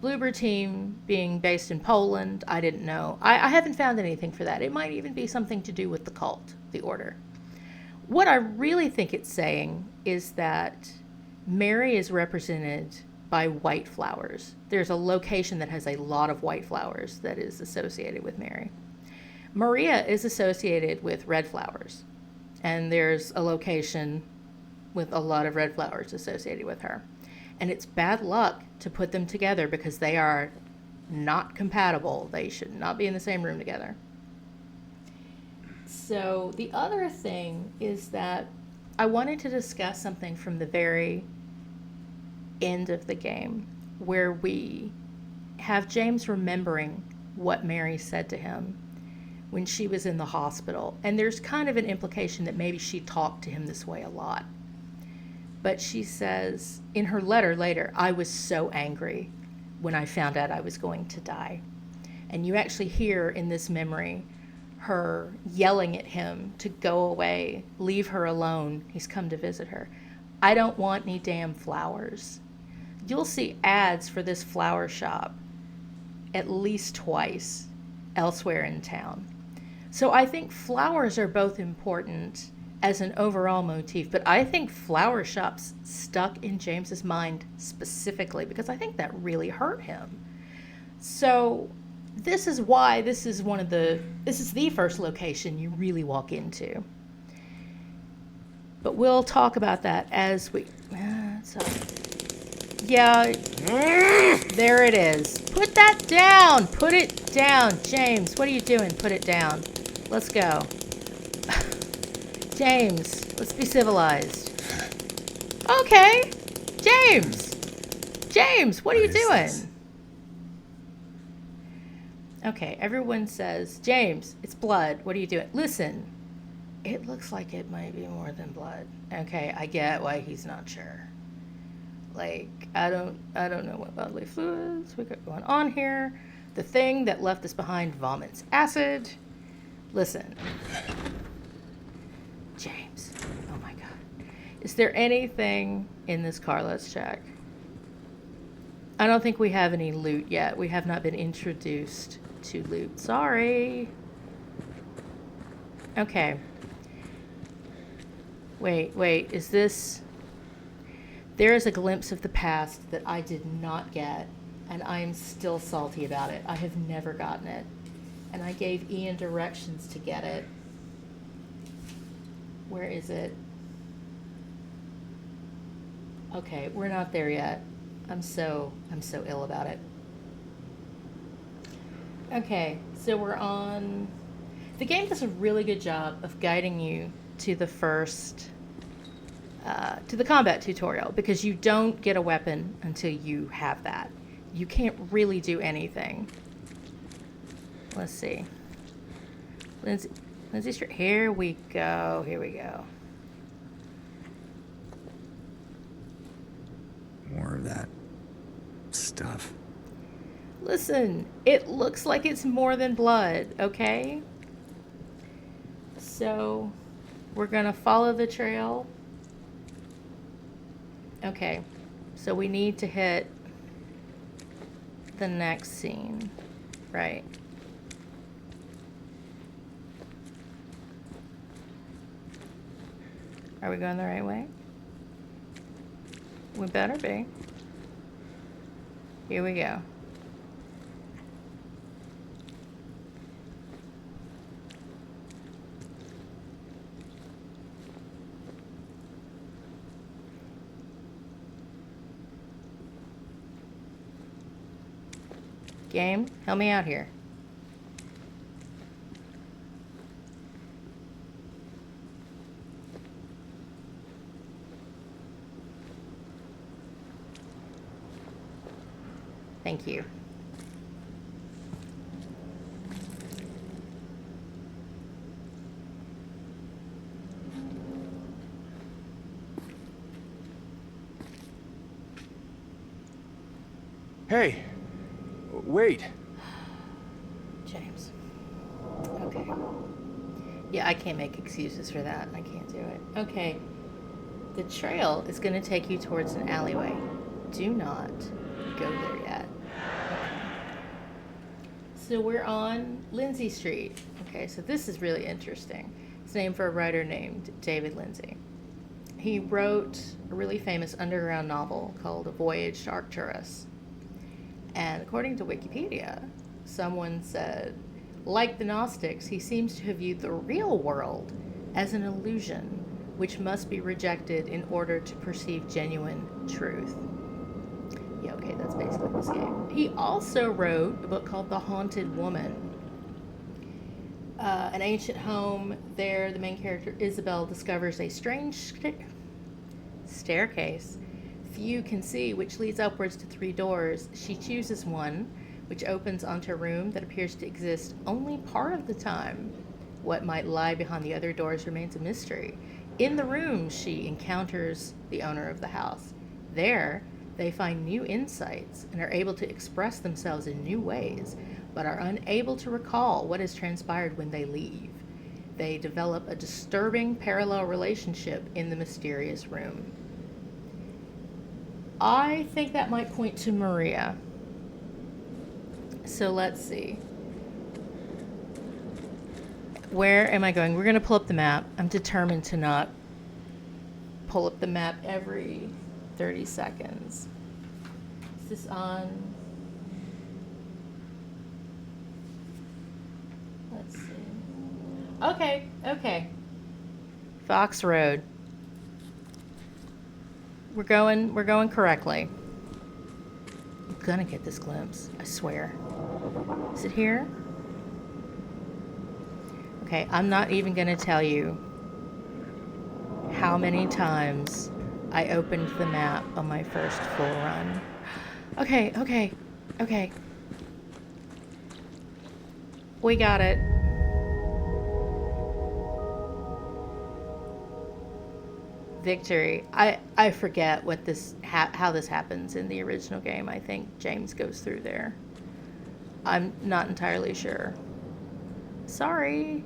Speaker 1: Bluebird Team being based in Poland, I didn't know. I haven't found anything for that. It might even be something to do with the cult, the order. What I really think it's saying is that Mary is represented by white flowers. There's a location that has a lot of white flowers that is associated with Mary. Maria is associated with red flowers, and there's a location with a lot of red flowers associated with her. And it's bad luck to put them together because they are not compatible. They should not be in the same room together. So the other thing is that I wanted to discuss something from the very end of the game where we have James remembering what Mary said to him when she was in the hospital. And there's kind of an implication that maybe she talked to him this way a lot. But she says in her letter later, I was so angry when I found out I was going to die. And you actually hear in this memory her yelling at him to go away, leave her alone. He's come to visit her. I don't want any damn flowers. You'll see ads for this flower shop at least twice elsewhere in town. So I think flowers are both important as an overall motif, but I think flower shops stuck in James's mind specifically because I think that really hurt him. So this is why this is the first location you really walk into. But we'll talk about that as we, yeah, there it is. Put that down. Put it down. James, what are you doing? Put it down. Let's go. James, let's be civilized. Okay. James, what are you doing? Okay, everyone says, James, it's blood. What are you doing? Listen, it looks like it might be more than blood. Okay, I get why he's not sure. Like, I don't know what bodily fluids we got going on here. The thing that left us behind vomits acid. Listen. James, oh my God. Is there anything in this car? Let's check. I don't think we have any loot yet. We have not been introduced to loot. Sorry. Okay. Wait, is this... There is a glimpse of the past that I did not get, and I am still salty about it. I have never gotten it. And I gave Ian directions to get it. Where is it? Okay, we're not there yet. I'm so ill about it. Okay, so we're on... The game does a really good job of guiding you to the first... to the combat tutorial, because you don't get a weapon until you have that. You can't really do anything. Let's see. Lindsay Street. Here we go.
Speaker 3: More of that stuff.
Speaker 1: Listen, it looks like it's more than blood, okay? So, we're gonna follow the trail. Okay, so we need to hit the next scene, right? Are we going the right way? We better be. Here we go. Game, help me out here. Thank you.
Speaker 3: Hey, wait.
Speaker 1: James. Okay. Yeah, I can't make excuses for that. I can't do it. Okay. The trail is going to take you towards an alleyway. Do not go there yet. So we're on Lindsay Street. Okay, so this is really interesting. It's named for a writer named David Lindsay. He wrote a really famous underground novel called A Voyage to Arcturus. And according to Wikipedia, someone said, like the Gnostics, he seems to have viewed the real world as an illusion which must be rejected in order to perceive genuine truth. Yeah, okay, that's basically this game. He also wrote a book called The Haunted Woman. An ancient home there, the main character Isabel discovers a strange staircase few can see, which leads upwards to 3 doors. She chooses one, which opens onto a room that appears to exist only part of the time. What might lie behind the other doors remains a mystery. In the room, she encounters the owner of the house. There, they find new insights and are able to express themselves in new ways, but are unable to recall what has transpired when they leave. They develop a disturbing parallel relationship in the mysterious room. I think that might point to Maria. So let's see. Where am I going? We're going to pull up the map. I'm determined to not pull up the map every 30 seconds. Is this on? Let's see. Okay. Fox Road. We're going correctly. I'm gonna get this glimpse, I swear. Is it here? Okay, I'm not even gonna tell you how many times I opened the map on my first full run. Okay. We got it. Victory. I forget what this how this happens in the original game. I think James goes through there. I'm not entirely sure. Sorry.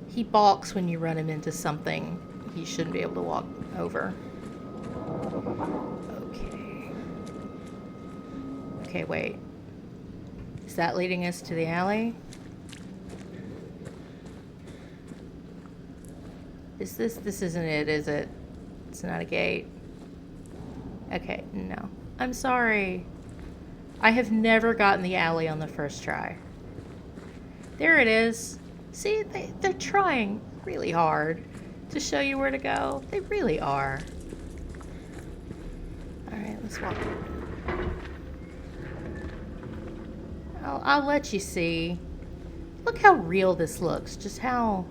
Speaker 1: He balks when you run him into something he shouldn't be able to walk over. Okay, wait. Is that leading us to the alley? This isn't it, is it? It's not a gate. Okay, no. I'm sorry. I have never gotten the alley on the first try. There it is. See, they're trying really hard to show you where to go. They really are. Alright, let's walk. I'll let you see. Look how real this looks. Just how,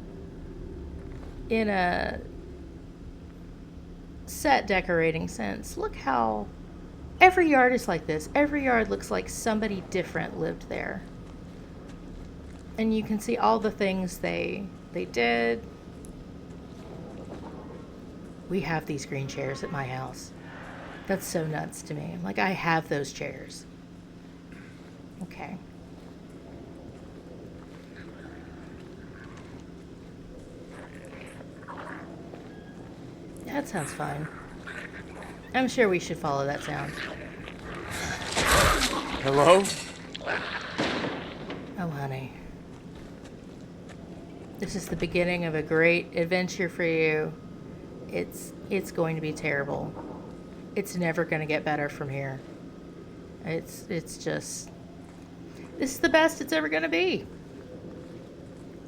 Speaker 1: in a set decorating sense, look how every yard is like this. Every yard looks like somebody different lived there. And you can see all the things they did. We have these green chairs at my house. That's so nuts to me. I'm like, I have those chairs. Okay. That sounds fine. I'm sure we should follow that sound.
Speaker 3: Hello?
Speaker 1: Oh, honey. This is the beginning of a great adventure for you. It's going to be terrible. It's never going to get better from here. It's just... This is the best it's ever going to be.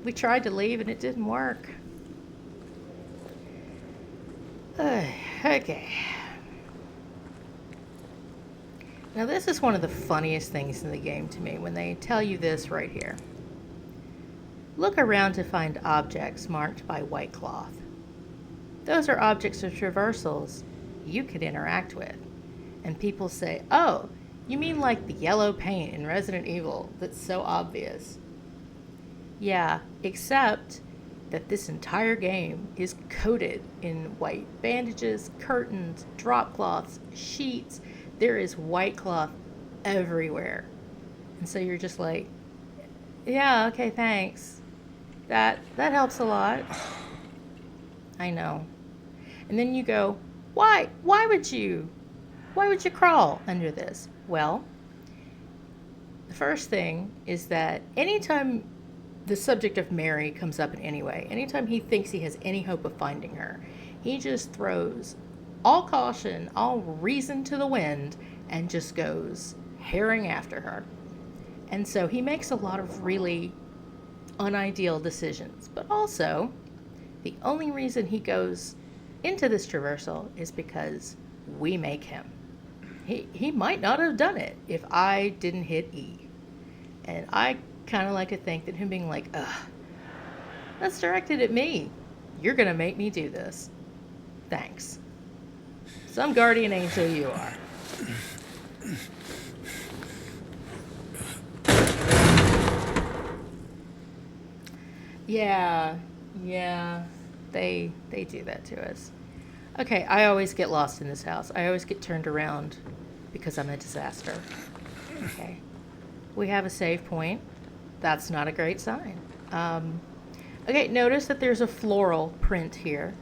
Speaker 1: We tried to leave and it didn't work. Okay. Now, this is one of the funniest things in the game to me when they tell you this right here. Look around to find objects marked by white cloth. Those are objects or traversals you could interact with. And people say, oh, you mean like the yellow paint in Resident Evil that's so obvious? Yeah, except that this entire game is coated in white bandages, curtains, drop cloths, sheets. There is white cloth everywhere. And so you're just like, yeah, okay, thanks. That helps a lot. I know. And then you go, why would you crawl under this? Well, the first thing is that anytime the subject of Mary comes up in any way, anytime he thinks he has any hope of finding her, he just throws all caution, all reason to the wind, and just goes herring after her. And so he makes a lot of really unideal decisions. But also, the only reason he goes into this traversal is because we make him. He might not have done it if I didn't hit E. And I kind of like to think that him being like, ugh, that's directed at me. You're going to make me do this. Thanks. Some guardian angel you are. Yeah, they do that to us. Okay, I always get lost in this house. I always get turned around because I'm a disaster. Okay, we have a save point. That's not a great sign. Okay, notice that there's a floral print here,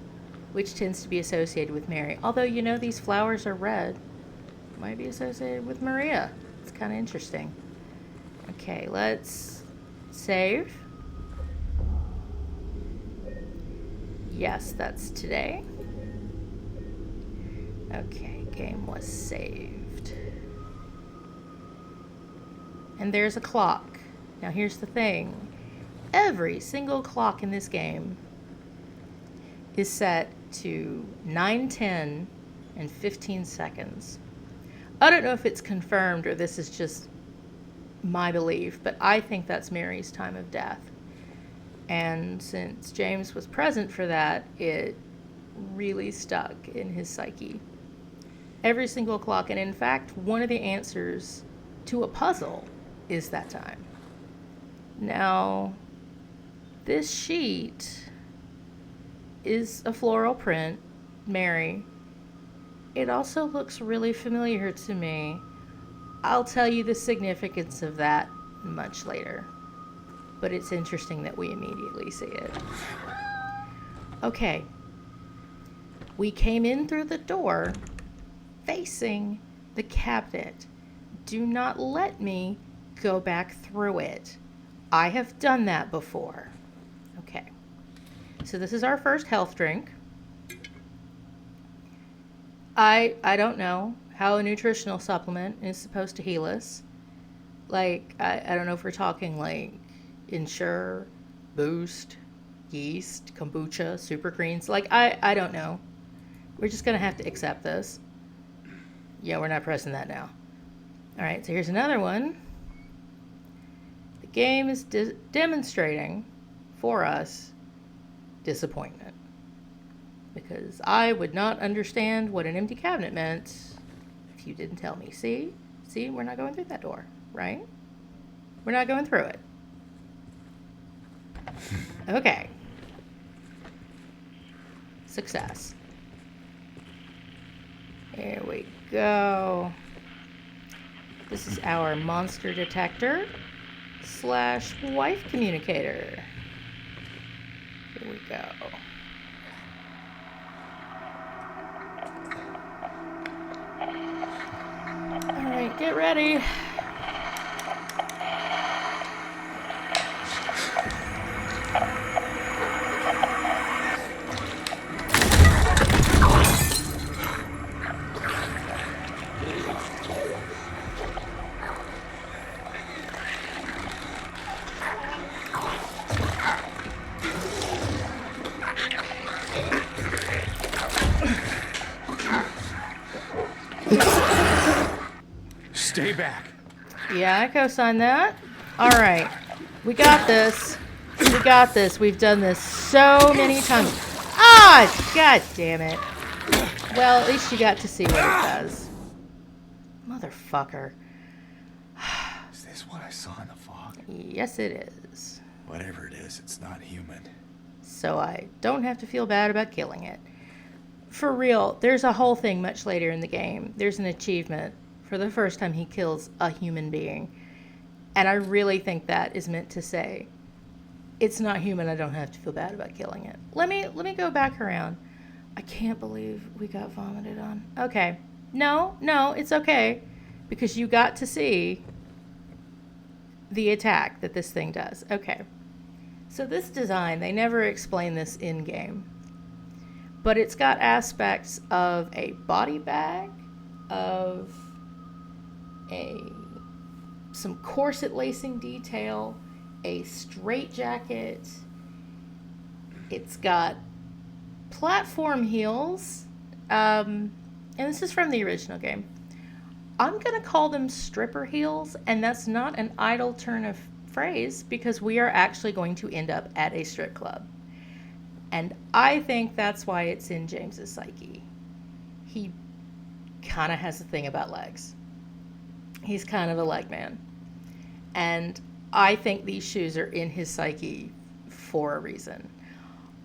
Speaker 1: which tends to be associated with Mary. Although, you know, these flowers are red. Might be associated with Maria. It's kind of interesting. Okay, let's save. Yes, that's today. Okay, game was saved. And there's a clock. Now here's the thing. Every single clock in this game is set to 9:10 and 15 seconds. I don't know if it's confirmed or this is just my belief, but I think that's Mary's time of death. And since James was present for that, it really stuck in his psyche. Every single clock, and in fact, one of the answers to a puzzle is that time. Now, this sheet is a floral print, Mary. It also looks really familiar to me. I'll tell you the significance of that much later. But it's interesting that we immediately see it. Okay. We came in through the door facing the cabinet. Do not let me go back through it. I have done that before. Okay. So this is our first health drink. I don't know how a nutritional supplement is supposed to heal us. Like, I don't know if we're talking like Ensure, Boost, Yeast, Kombucha, Super Greens. Like, I don't know. We're just going to have to accept this. Yeah, we're not pressing that now. All right, so here's another one. The game is demonstrating for us disappointment. Because I would not understand what an empty cabinet meant if you didn't tell me. See, we're not going through that door, right? We're not going through it. Okay. Success. Here we go. This is our monster detector / wife communicator. Here we go. All right, get ready.
Speaker 3: Stay back.
Speaker 1: Yeah, I co-sign that. All right. We got this. We got this. We've done this so many times. Ah! God damn it. Well, at least you got to see what it does. Motherfucker.
Speaker 3: Is this what I saw in the fog?
Speaker 1: Yes, it is.
Speaker 3: Whatever it is, it's not human.
Speaker 1: So I don't have to feel bad about killing it. For real, there's a whole thing much later in the game. There's an achievement for the first time he kills a human being. And I really think that is meant to say, it's not human, I don't have to feel bad about killing it. Let me go back around. I can't believe we got vomited on. Okay. No, it's okay. Because you got to see the attack that this thing does. Okay. So this design, they never explain this in-game. But it's got aspects of a body bag, of some corset lacing detail, a straitjacket. It's got platform heels, and this is from the original game. I'm gonna call them stripper heels, and that's not an idle turn of phrase because we are actually going to end up at a strip club. And I think that's why it's in James's psyche. He kind of has a thing about legs. He's kind of a leg man. And I think these shoes are in his psyche for a reason.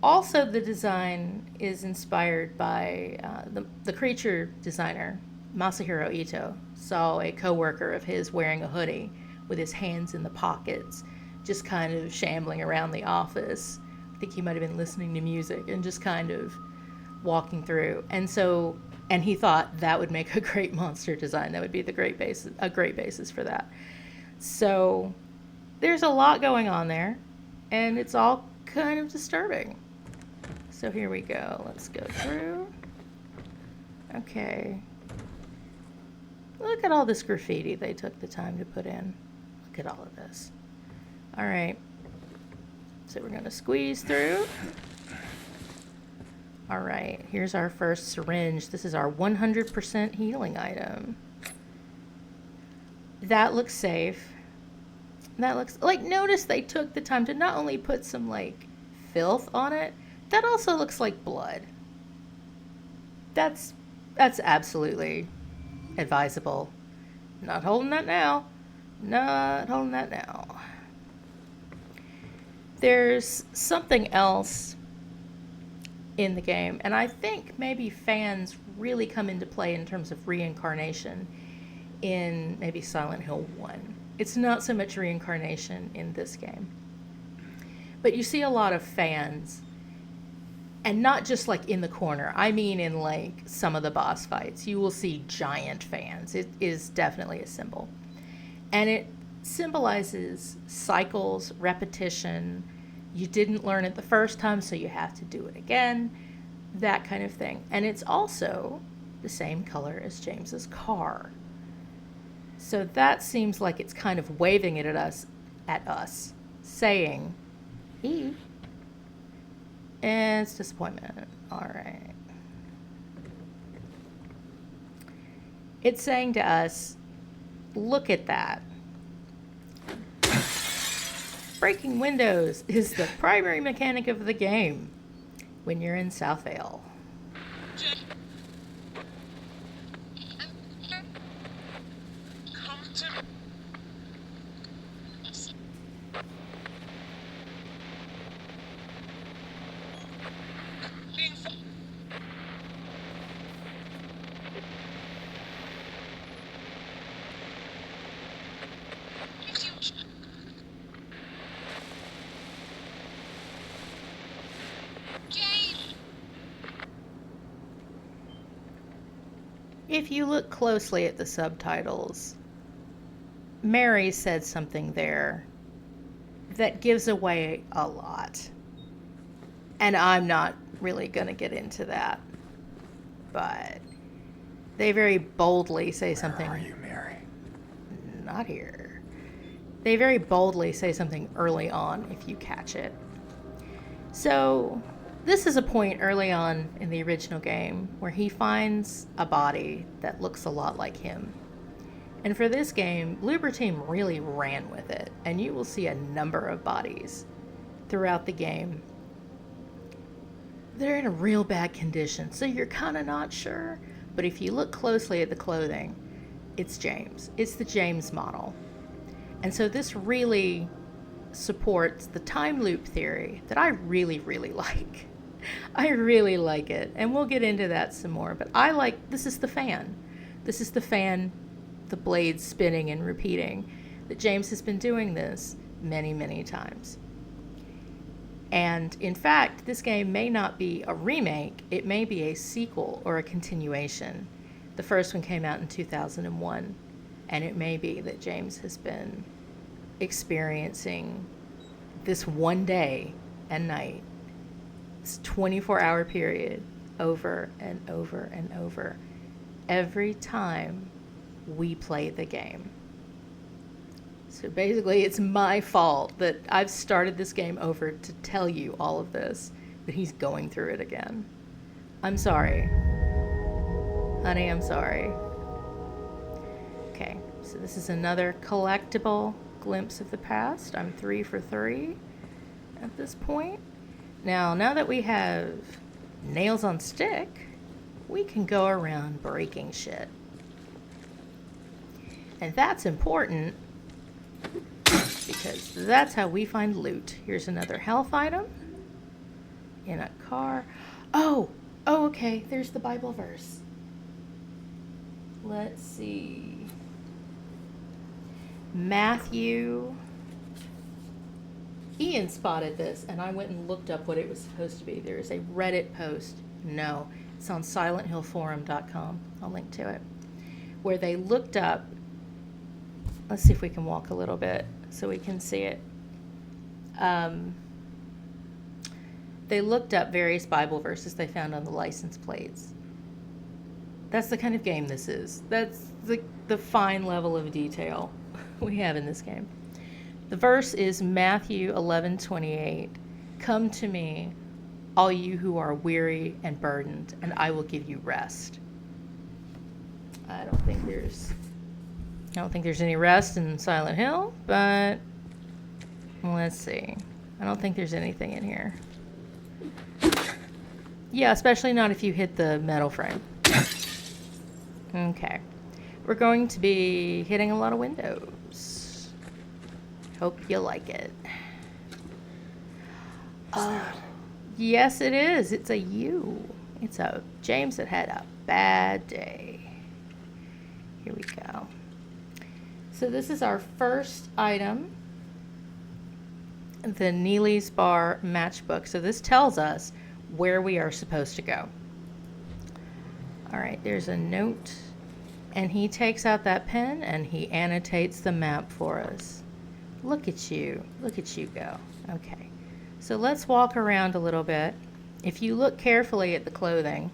Speaker 1: Also, the design is inspired by the creature designer, Masahiro Ito. Saw a coworker of his wearing a hoodie with his hands in the pockets, just kind of shambling around the office. I think he might have been listening to music and just kind of walking through. And he thought that would make a great monster design. That would be a great basis for that. So there's a lot going on there, and it's all kind of disturbing. So here we go. Let's go through. Okay. Look at all this graffiti they took the time to put in. Look at all of this. All right. So we're going to squeeze through. All right. Here's our first syringe. This is our 100% healing item. That looks safe. That looks like, notice they took the time to not only put some like filth on it, that also looks like blood. That's absolutely advisable. Not holding that now. Not holding that now. There's something else in the game, and I think maybe fans really come into play in terms of reincarnation in maybe Silent Hill 1. It's not so much reincarnation in this game. But you see a lot of fans, and not just like in the corner. I mean in like some of the boss fights. You will see giant fans. It is definitely a symbol. And it symbolizes cycles, repetition. You didn't learn it the first time, so you have to do it again. That kind of thing. And it's also the same color as James's car. So that seems like it's kind of waving it at us, saying, E. And it's disappointment. All right. It's saying to us, look at that. Breaking windows is the primary mechanic of the game when you're in South Vale. If you look closely at the subtitles, Mary said something there that gives away a lot. And I'm not really going to get into that. But they very boldly say something.
Speaker 3: Where are you, Mary?
Speaker 1: Not here. They very boldly say something early on if you catch it. So this is a point early on in the original game where he finds a body that looks a lot like him. And for this game, Bloober Team really ran with it, and you will see a number of bodies throughout the game. They're in a real bad condition, so you're kind of not sure. But if you look closely at the clothing, it's James. It's the James model. And so this really supports the time loop theory that I really, really like. I really like it. And we'll get into that some more. But I like, this is the fan. This is the fan, the blades spinning and repeating. That James has been doing this many, many times. And in fact, this game may not be a remake. It may be a sequel or a continuation. The first one came out in 2001. And it may be that James has been experiencing this one day and night, this 24-hour period, over and over and over, every time we play the game. So basically, it's my fault that I've started this game over to tell you all of this, but he's going through it again. I'm sorry. Honey, I'm sorry. Okay, so this is another collectible glimpse of the past. I'm 3 for 3 at this point. Now that we have nails on stick, we can go around breaking shit. And that's important because that's how we find loot. Here's another health item in a car. Oh, okay, there's the Bible verse. Let's see. Matthew. Ian spotted this, and I went and looked up what it was supposed to be. There is a Reddit post. No, it's on silenthillforum.com. I'll link to it. Where they looked up. Let's see if we can walk a little bit so we can see it. They looked up various Bible verses they found on the license plates. That's the kind of game this is. That's the fine level of detail we have in this game. The verse is Matthew 11:28. Come to me, all you who are weary and burdened, and I will give you rest. I don't think there's any rest in Silent Hill, but let's see. I don't think there's anything in here. Yeah, especially not if you hit the metal frame. Okay. We're going to be hitting a lot of windows. Hope you like it. Yes, it is. It's a U. It's a James that had a bad day. Here we go. So this is our first item, the Neely's Bar matchbook. So this tells us where we are supposed to go. All right, there's a note, and he takes out that pen and he annotates the map for us. Look at you go. Okay, so let's walk around a little bit. If you look carefully at the clothing,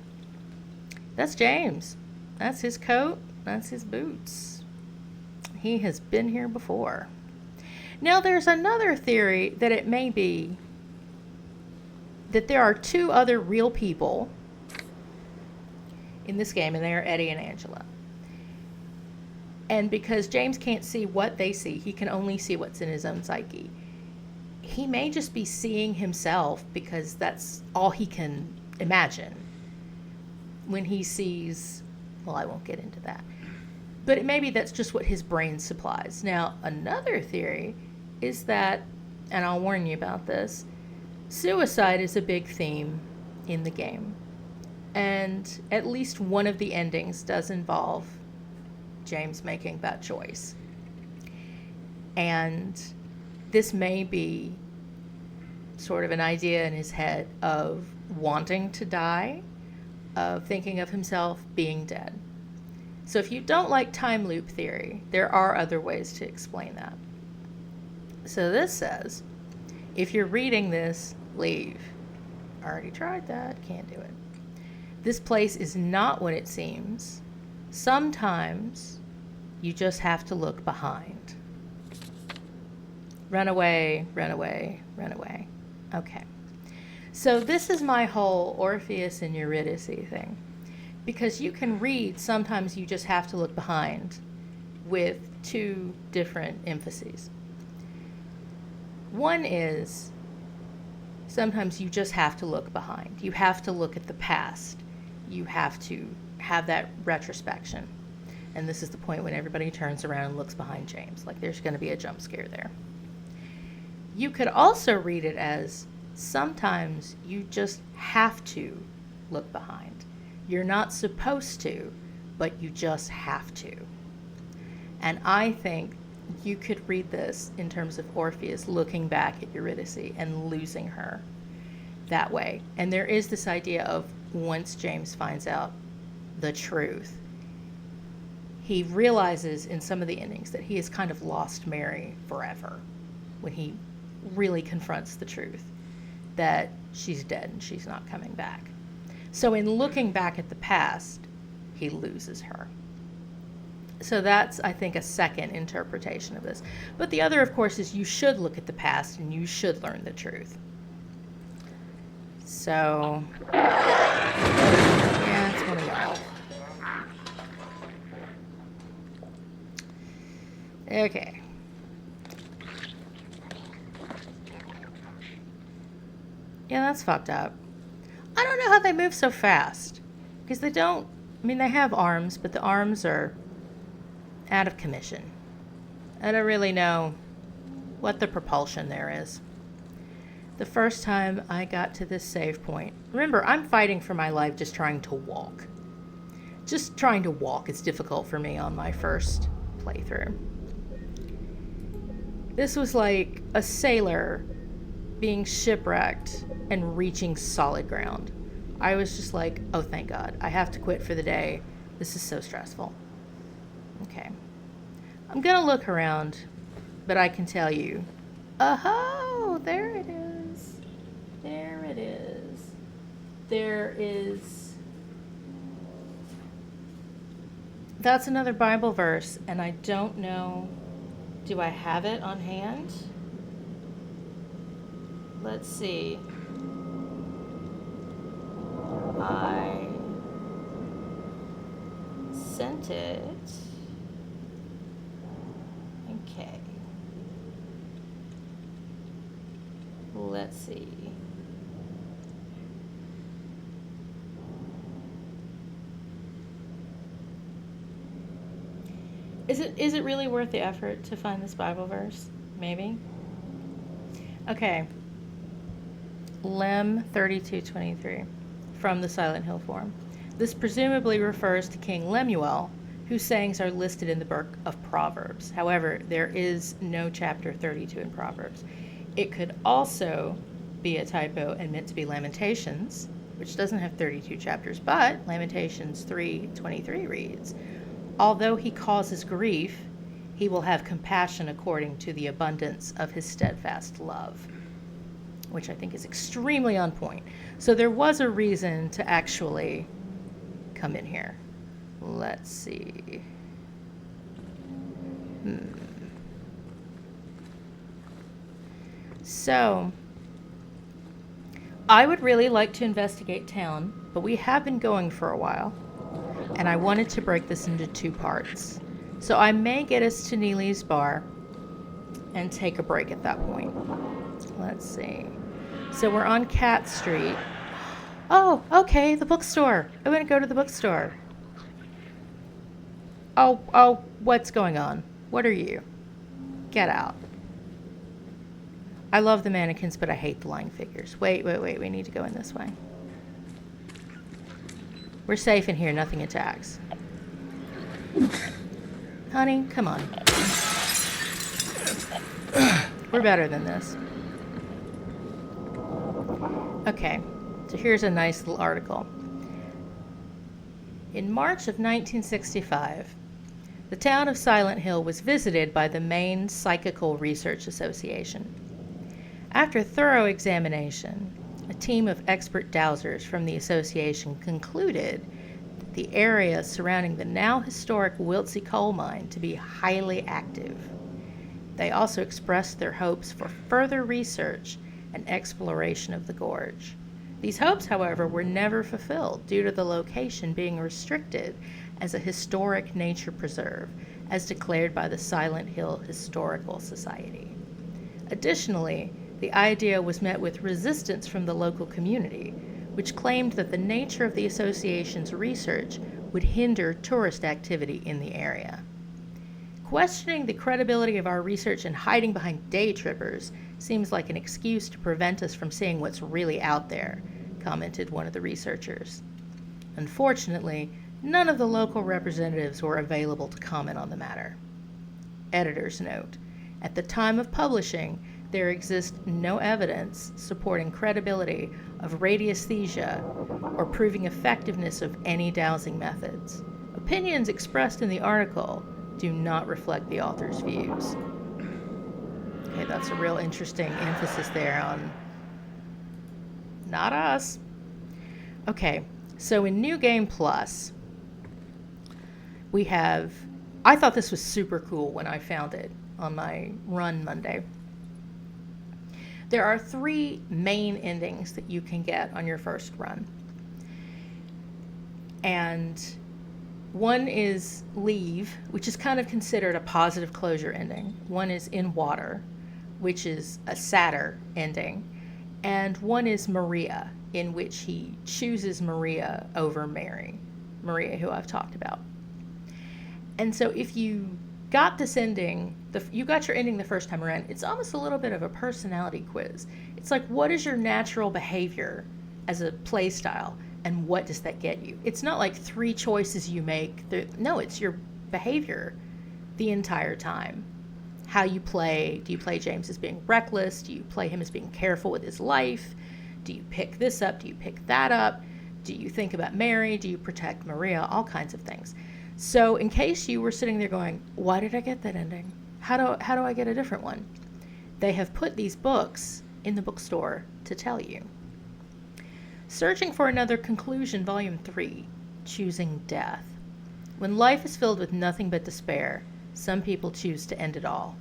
Speaker 1: that's James. That's his coat, that's his boots. He has been here before. Now there's another theory that it may be that there are two other real people in this game, and they are Eddie and Angela. And because James can't see what they see, he can only see what's in his own psyche. He may just be seeing himself because that's all he can imagine when he sees, well, I won't get into that. But maybe that's just what his brain supplies. Now, another theory is that, and I'll warn you about this, suicide is a big theme in the game. And at least one of the endings does involve James making that choice. And this may be sort of an idea in his head of wanting to die, of thinking of himself being dead. So if you don't like time loop theory, there are other ways to explain that. So this says, if you're reading this, leave. Already tried that, can't do it. This place is not what it seems. Sometimes you just have to look behind. Run away, run away, run away. Okay. So this is my whole Orpheus and Eurydice thing. Because you can read, sometimes you just have to look behind. with two different emphases. One is sometimes you just have to look behind. You have to look at the past. You have to have that retrospection. And this is the point when everybody turns around and looks behind James. Like there's going to be a jump scare there. You could also read it as sometimes you just have to look behind. You're not supposed to, but you just have to. And I think you could read this in terms of Orpheus looking back at Eurydice and losing her that way. And there is this idea of once James finds out the truth, he realizes in some of the endings that he has kind of lost Mary forever when he really confronts the truth that she's dead and she's not coming back. So in looking back at the past, he loses her. So that's, I think, a second interpretation of this. But the other, of course, is you should look at the past and you should learn the truth. So, yeah, it's one of y'all. Okay. Yeah, that's fucked up. I don't know how they move so fast. Because they don't, I mean, they have arms, but the arms are out of commission. I don't really know what the propulsion there is. The first time I got to this save point, remember, I'm fighting for my life just trying to walk. Just trying to walk is difficult for me on my first playthrough. This was like a sailor being shipwrecked and reaching solid ground. I was just like, oh, thank God. I have to quit for the day. This is so stressful. Okay. I'm going to look around, but I can tell you. Oh, there it is. There it is. There is. That's another Bible verse, and I don't know. Do I have it on hand? Let's see. I sent it. Okay. Let's see. Is it really worth the effort to find this Bible verse? Maybe. Okay. Lem 32:23 from the Silent Hill Forum. This presumably refers to King Lemuel, whose sayings are listed in the book of Proverbs. However, there is no chapter 32 in Proverbs. It could also be a typo and meant to be Lamentations, which doesn't have 32 chapters, but Lamentations 3:23 reads, although he causes grief, he will have compassion according to the abundance of his steadfast love, which I think is extremely on point. So there was a reason to actually come in here. Let's see. So, I would really like to investigate town, but we have been going for a while, and I wanted to break this into two parts. So I may get us to Neely's bar and take a break at that point. Let's see. So we're on Cat Street. Oh, okay, the bookstore. I'm going to go to the bookstore. Oh, what's going on? What are you? Get out. I love the mannequins, but I hate the lying figures. Wait, we need to go in this way. We're safe in here, nothing attacks. Honey, come on. We're better than this. Okay, so here's a nice little article. In March of 1965, the town of Silent Hill was visited by the Maine Psychical Research Association. After thorough examination, a team of expert dowsers from the association concluded that the area surrounding the now historic Wiltsey coal mine to be highly active. They also expressed their hopes for further research and exploration of the gorge. These hopes, however, were never fulfilled due to the location being restricted as a historic nature preserve as declared by the Silent Hill Historical Society. Additionally, the idea was met with resistance from the local community, which claimed that the nature of the association's research would hinder tourist activity in the area. Questioning the credibility of our research and hiding behind day trippers seems like an excuse to prevent us from seeing what's really out there, commented one of the researchers. Unfortunately, none of the local representatives were available to comment on the matter. Editor's note: at the time of publishing, there exists no evidence supporting credibility of radiesthesia or proving effectiveness of any dowsing methods. Opinions expressed in the article do not reflect the author's views. Okay, that's a real interesting emphasis there on not us. Okay, so in New Game Plus, we have, I thought this was super cool when I found it on my run Monday. There are 3 main endings that you can get on your first run. And one is Leave, which is kind of considered a positive closure ending. One is In Water, which is a sadder ending. And one is Maria, in which he chooses Maria over Mary. Maria, who I've talked about. And so if you got this ending, you got your ending the first time around, it's almost a little bit of a personality quiz. It's like, what is your natural behavior as a play style, and what does that get you? It's not like 3 choices you make. No, it's your behavior the entire time. How you play. Do you play James as being reckless? Do you play him as being careful with his life? Do you pick this up? Do you pick that up? Do you think about Mary? Do you protect Maria? All kinds of things. So in case you were sitting there going, why did I get that ending? How do I get a different one? They have put these books in the bookstore to tell you. Searching for Another Conclusion, Volume 3, Choosing Death. When life is filled with nothing but despair, some people choose to end it all.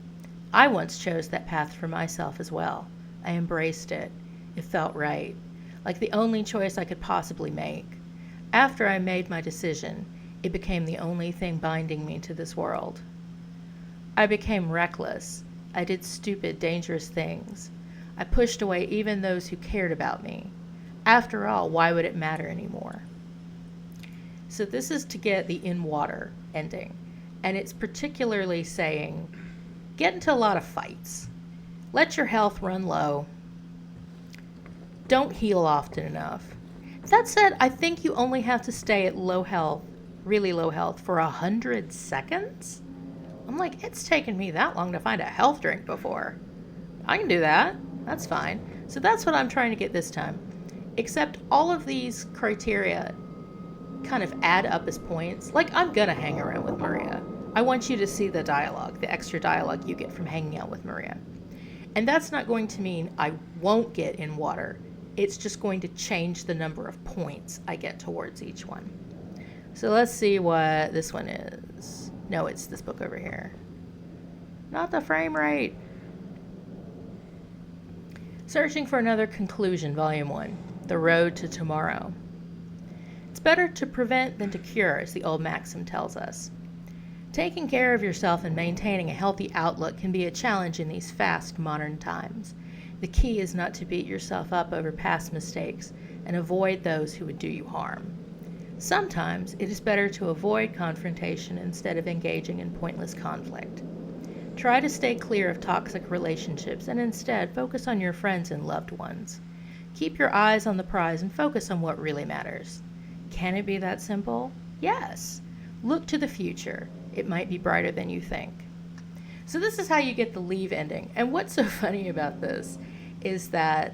Speaker 1: I once chose that path for myself as well. I embraced it. It felt right, like the only choice I could possibly make. After I made my decision, it became the only thing binding me to this world. I became reckless. I did stupid, dangerous things. I pushed away even those who cared about me. After all, why would it matter anymore? So this is to get the In Water ending. And it's particularly saying, get into a lot of fights. Let your health run low. Don't heal often enough. That said, I think you only have to stay at low health, really low health, for 100 seconds? I'm like, it's taken me that long to find a health drink before. I can do that. That's fine. So that's what I'm trying to get this time. Except all of these criteria kind of add up as points. Like, I'm gonna hang around with Maria. I want you to see the dialogue, the extra dialogue you get from hanging out with Maria. And that's not going to mean I won't get In Water. It's just going to change the number of points I get towards each one. So let's see what this one is. No, it's this book over here. Not the frame rate. Searching for Another Conclusion, Volume 1, The Road to Tomorrow. It's better to prevent than to cure, as the old maxim tells us. Taking care of yourself and maintaining a healthy outlook can be a challenge in these fast modern times. The key is not to beat yourself up over past mistakes and avoid those who would do you harm. Sometimes it is better to avoid confrontation instead of engaging in pointless conflict. Try to stay clear of toxic relationships and instead focus on your friends and loved ones. Keep your eyes on the prize and focus on what really matters. Can it be that simple? Yes. Look to the future. It might be brighter than you think. So this is how you get the Leave ending. And what's so funny about this is that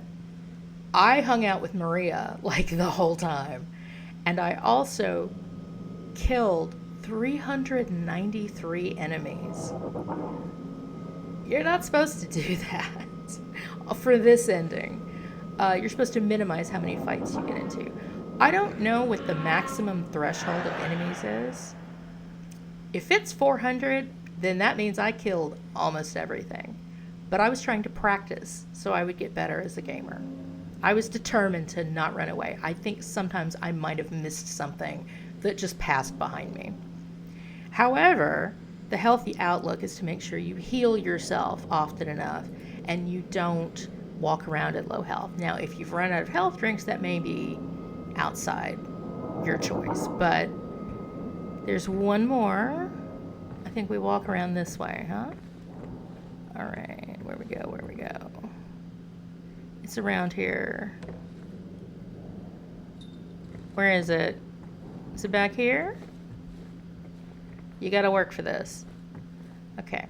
Speaker 1: I hung out with Maria like the whole time. And I also killed 393 enemies. You're not supposed to do that for this ending. You're supposed to minimize how many fights you get into. I don't know what the maximum threshold of enemies is. If it's 400, then that means I killed almost everything. But I was trying to practice so I would get better as a gamer. I was determined to not run away. I think sometimes I might have missed something that just passed behind me. However, The healthy outlook is to make sure you heal yourself often enough and you don't walk around at low health. Now, if you've run out of health drinks, that may be outside your choice. But there's one more. I think we walk around this way, huh? All right, where we go? It's around here. Where is it? Is it back here? You gotta work for this. Okay.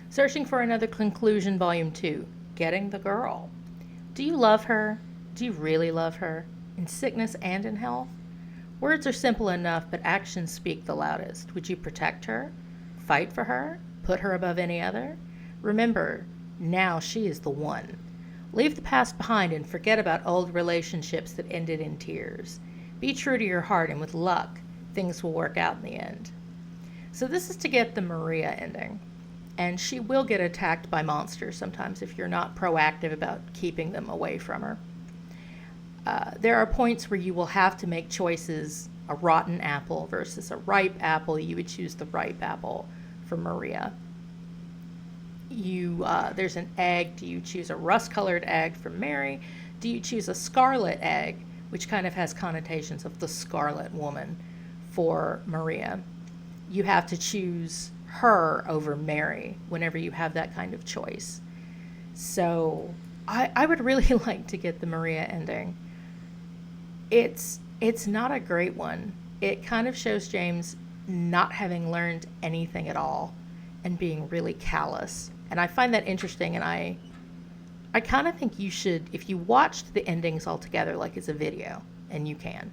Speaker 1: Searching for Another Conclusion, Volume 2. Getting the Girl. Do you love her? Do you really love her? In sickness and in health? Words are simple enough, but actions speak the loudest. Would you protect her? Fight for her? Put her above any other? Remember, now she is the one. Leave the past behind and forget about old relationships that ended in tears. Be true to your heart, and with luck, things will work out in the end. So this is to get the Maria ending. And she will get attacked by monsters sometimes if you're not proactive about keeping them away from her. There are points where you will have to make choices. A rotten apple versus a ripe apple. You would choose the ripe apple for Maria. There's an egg. Do you choose a rust-colored egg for Mary? Do you choose a scarlet egg, which kind of has connotations of the Scarlet Woman, for Maria? You have to choose her over Mary whenever you have that kind of choice. So I would really like to get the Maria ending. It's not a great one. It kind of shows James not having learned anything at all and being really callous. And I find that interesting, and I kind of think you should, if you watched the endings all together like as a video, and you can,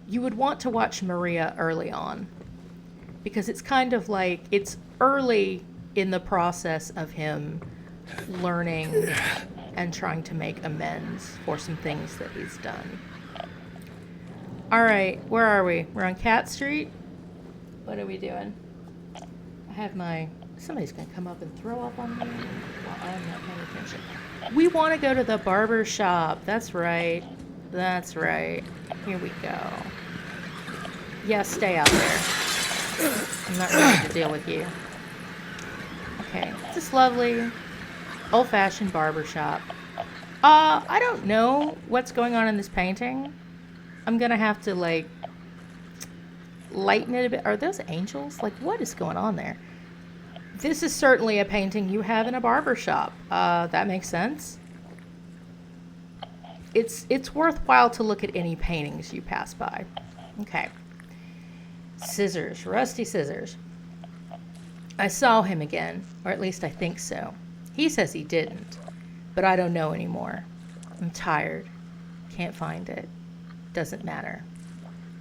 Speaker 1: you would want to watch Maria early on, because it's kind of like it's early in the process of him learning and trying to make amends for some things that he's done. All right, where are we? We're on Cat Street. What are we doing? I have somebody's gonna come up and throw up on me while I'm not paying attention. We want to go to the barber shop. That's right. Here we go. Yeah, stay out there. I'm not ready to deal with you. Okay, this lovely old-fashioned barber shop. I don't know what's going on in this painting. I'm gonna have to lighten it a bit. Are those angels? What is going on there? This is certainly a painting you have in a barber shop. That makes sense. It's worthwhile to look at any paintings you pass by. Okay. Scissors, rusty scissors. I saw him again, or at least I think so. He says he didn't, but I don't know anymore. I'm tired. Can't find it. Doesn't matter.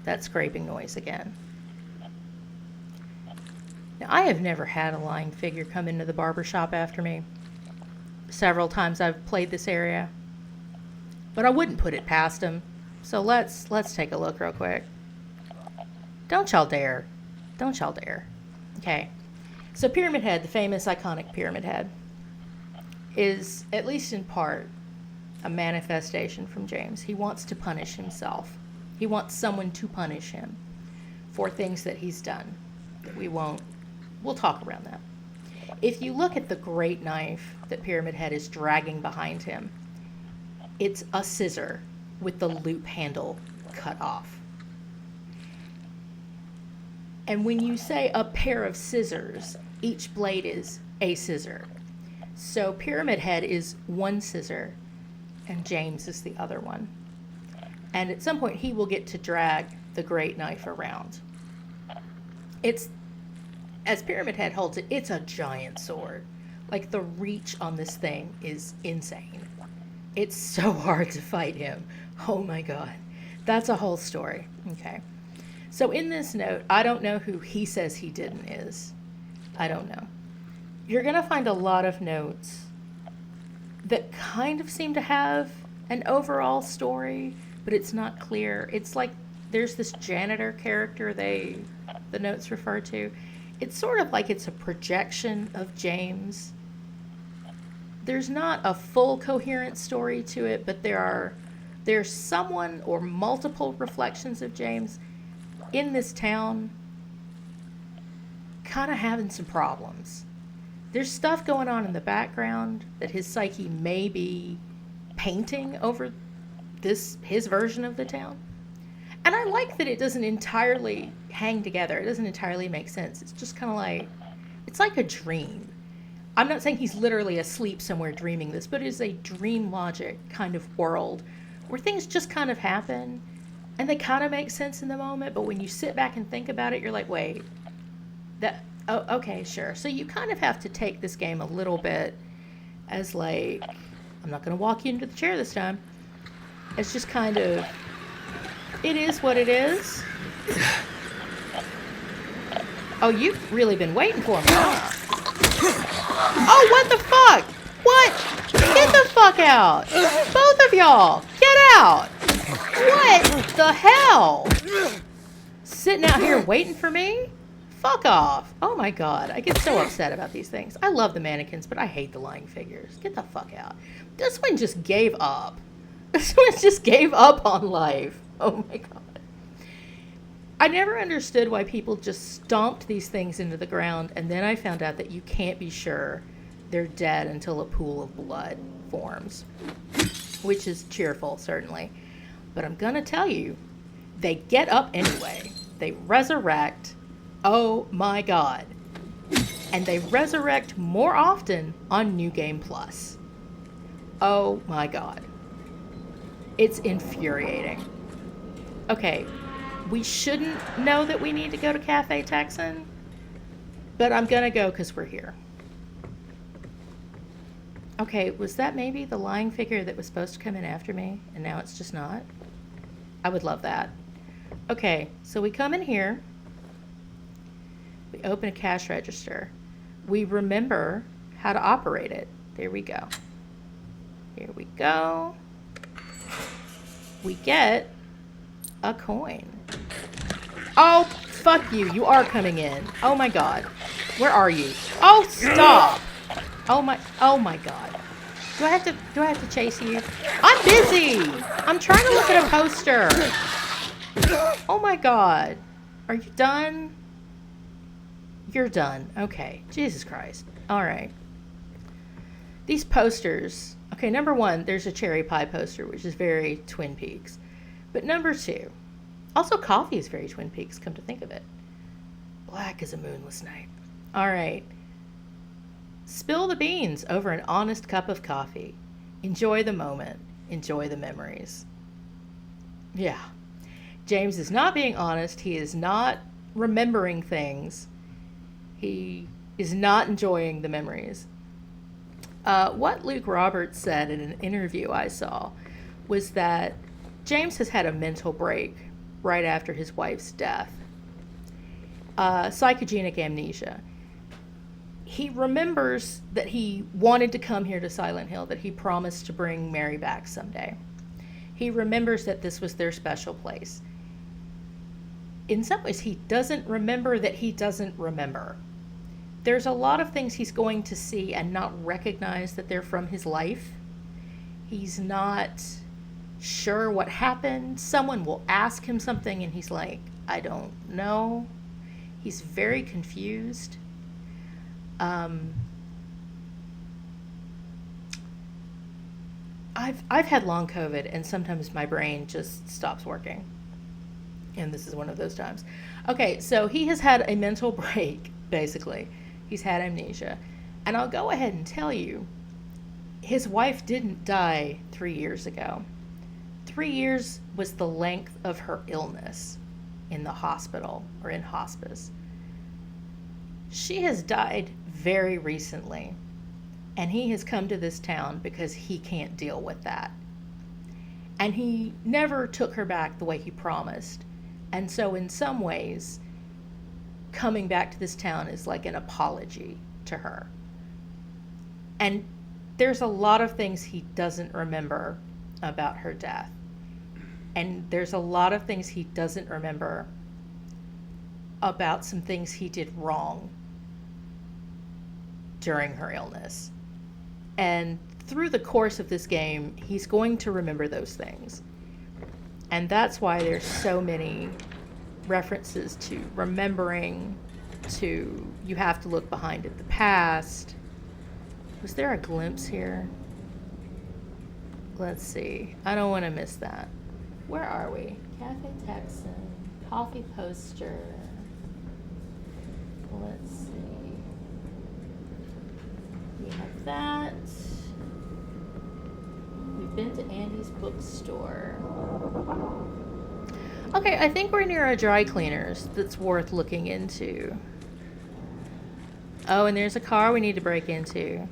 Speaker 1: That scraping noise again. Now, I have never had a lying figure come into the barber shop after me. Several times I've played this area, but I wouldn't put it past him. So let's take a look real quick. Don't y'all dare. Don't y'all dare. Okay. So Pyramid Head, the famous iconic Pyramid Head, is, at least in part, a manifestation from James. He wants to punish himself. He wants someone to punish him for things that he's done that we'll talk around that. If you look at the great knife that Pyramid Head is dragging behind him, it's a scissor with the loop handle cut off. And when you say a pair of scissors, each blade is a scissor. So Pyramid Head is one scissor, and James is the other one. And at some point, he will get to drag the great knife around. As Pyramid Head holds it, it's a giant sword. The reach on this thing is insane. It's so hard to fight him. Oh my God. That's a whole story. Okay. So in this note, I don't know who he says he didn't is. I don't know. You're going to find a lot of notes that kind of seem to have an overall story, but it's not clear. It's like there's this janitor character the notes refer to. It's sort of like it's a projection of James. There's not a full coherent story to it, but there's someone or multiple reflections of James in this town kind of having some problems. There's stuff going on in the background that his psyche may be painting over his version of the town. And I like that it doesn't entirely hang together. It doesn't entirely make sense. It's just kind of like, it's like a dream. I'm not saying he's literally asleep somewhere dreaming this, but it is a dream logic kind of world where things just kind of happen and they kind of make sense in the moment, but when you sit back and think about it, you're like, wait, oh, okay, sure. So you kind of have to take this game a little bit as like, I'm not going to walk you into the chair this time. It's just kind of, it is what it is. Oh, you've really been waiting for me, huh? Oh, what the fuck? What? Get the fuck out. Both of y'all, get out. What the hell? Sitting out here waiting for me? Fuck off. Oh my god, I get so upset about these things. I love the mannequins, but I hate the lying figures. Get the fuck out. This one just gave up. This one just gave up on life. Oh my god. I never understood why people just stomped these things into the ground, and then I found out that you can't be sure they're dead until a pool of blood forms. Which is cheerful, certainly. But I'm gonna tell you, they get up anyway. They resurrect. Oh my god. And they resurrect more often on New Game Plus. Oh my god. It's infuriating. Okay, we shouldn't know that we need to go to Cafe Texan, but I'm gonna go because we're here. Okay, was that maybe the lying figure that was supposed to come in after me, and now it's just not? I would love that. Okay, so we come in here. We open a cash register. We remember how to operate it. There we go. Here we go. We get a coin. Oh, fuck you. You are coming in. Oh my god. Where are you? Oh, stop. Oh my god. Do I have to chase you? I'm busy. I'm trying to look at a poster. Oh my god. Are you done? You're done. Okay. Jesus Christ. All right. These posters. Okay, number one, there's a cherry pie poster, which is very Twin Peaks. But number two, also coffee is very Twin Peaks, come to think of it. Black as a moonless night. All right. Spill the beans over an honest cup of coffee. Enjoy the moment. Enjoy the memories. Yeah. James is not being honest. He is not remembering things. He is not enjoying the memories. What Luke Roberts said in an interview I saw was that James has had a mental break right after his wife's death. Psychogenic amnesia. He remembers that he wanted to come here to Silent Hill, that he promised to bring Mary back someday. He remembers that this was their special place. In some ways, he doesn't remember that he doesn't remember. There's a lot of things he's going to see and not recognize that they're from his life. He's not sure what happened. Someone will ask him something and he's like, I don't know. He's very confused. I've had long COVID and sometimes my brain just stops working. And this is one of those times. Okay, so he has had a mental break, basically. He's had amnesia. And I'll go ahead and tell you, his wife didn't die 3 years ago. 3 years was the length of her illness in the hospital or in hospice. She has died very recently, and he has come to this town because he can't deal with that. And he never took her back the way he promised. And so in some ways, coming back to this town is like an apology to her. And there's a lot of things he doesn't remember about her death. And there's a lot of things he doesn't remember about some things he did wrong during her illness. And through the course of this game, he's going to remember those things. And that's why there's so many references to remembering to you have to look behind at the past. Was there a glimpse here? Let's see. I don't want to miss that. Where are we? Cafe Texan, coffee poster. Let's see. We have that. We've been to Andy's bookstore. Okay, I think we're near a dry cleaners that's worth looking into. Oh, and there's a car we need to break into.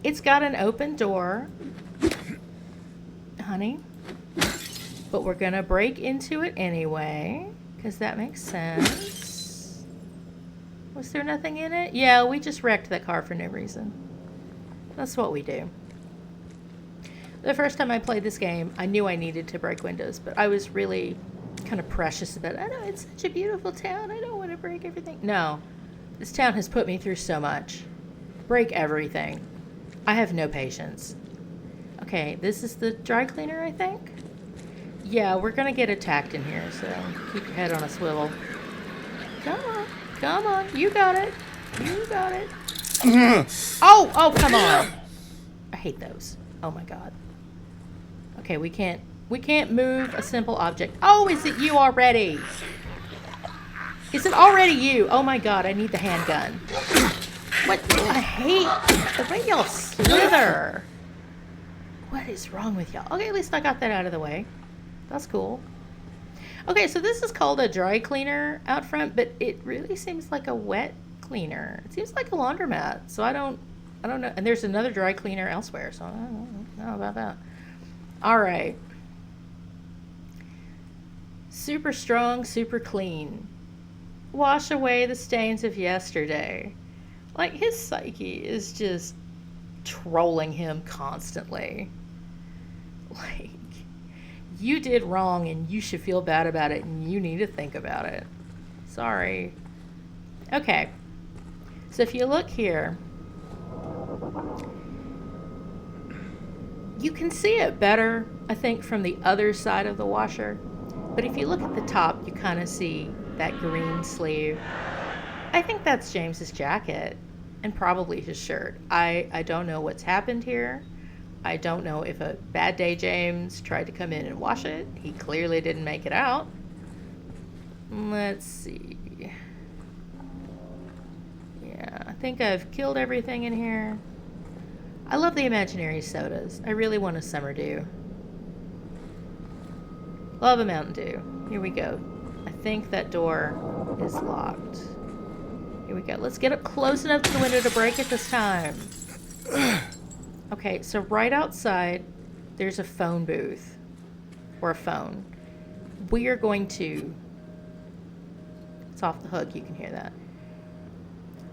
Speaker 1: It's got an open door, honey. But we're gonna break into it anyway, because that makes sense. Was there nothing in it? Yeah, we just wrecked that car for no reason. That's what we do. The first time I played this game, I knew I needed to break windows, but I was really kind of precious about it. I know, it's such a beautiful town. I don't want to break everything. No, this town has put me through so much. Break everything. I have no patience. Okay, this is the dry cleaner, I think? Yeah, we're going to get attacked in here, so keep your head on a swivel. Come on, you got it. You got it. Oh, come on. I hate those. Oh my god. Okay, we can't move a simple object. Oh, is it you already? Is it already you? Oh my god, I need the handgun. What? I hate the way y'all slither. What is wrong with y'all? Okay, at least I got that out of the way. That's cool. Okay, so this is called a dry cleaner out front, but it really seems like a wet cleaner. It seems like a laundromat, so I don't know. And there's another dry cleaner elsewhere, so I don't know about that. All right. Super strong, super clean. Wash away the stains of yesterday. Like, his psyche is just trolling him constantly. Like, you did wrong and you should feel bad about it and you need to think about it. Sorry. Okay. So if you look here, you can see it better, I think, from the other side of the washer. But if you look at the top, you kind of see that green sleeve. I think that's James's jacket and probably his shirt. I don't know what's happened here. I don't know if a bad day James tried to come in and wash it. He clearly didn't make it out. Let's see. Yeah, I think I've killed everything in here. I love the imaginary sodas. I really want a Summer Dew. Love a Mountain Dew. Here we go. I think that door is locked. Here we go. Let's get up close enough to the window to break it this time. Okay, so right outside, there's a phone booth. Or a phone. We are going to... It's off the hook, you can hear that.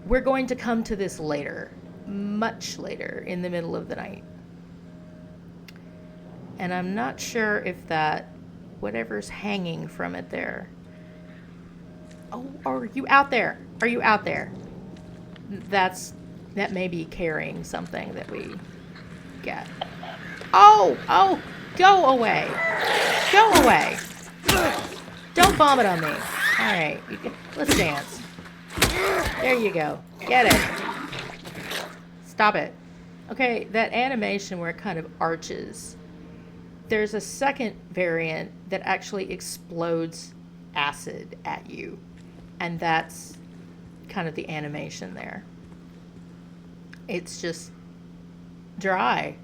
Speaker 1: We're going to come to this later. Much later, in the middle of the night. And I'm not sure if that... whatever's hanging from it there... Oh, are you out there? Are you out there? That may be carrying something that we get. Oh, go away. Go away. Don't vomit on me. All right, let's dance. There you go. Get it. Stop it. Okay, that animation where it kind of arches. There's a second variant that actually explodes acid at you. And that's kind of the animation there. It's just dry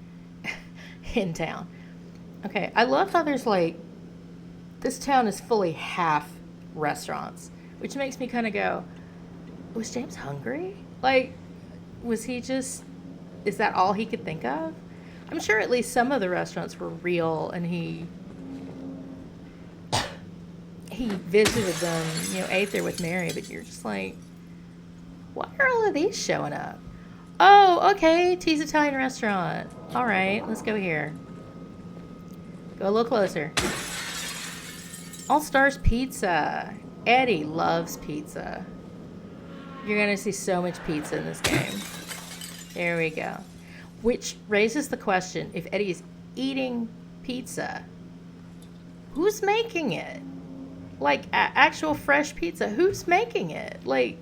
Speaker 1: in town. Okay, I love how there's like, this town is fully half restaurants, which makes me kind of go, was James hungry? Like, was he just, is that all he could think of? I'm sure at least some of the restaurants were real and he visited them, ate there with Mary, but you're just like, why are all of these showing up? Oh, okay, T's Italian Restaurant. All right, let's go here. Go a little closer. All Stars Pizza. Eddie loves pizza. You're going to see so much pizza in this game. There we go. Which raises the question, if Eddie is eating pizza, who's making it? Like actual fresh pizza. Who's making it? Like,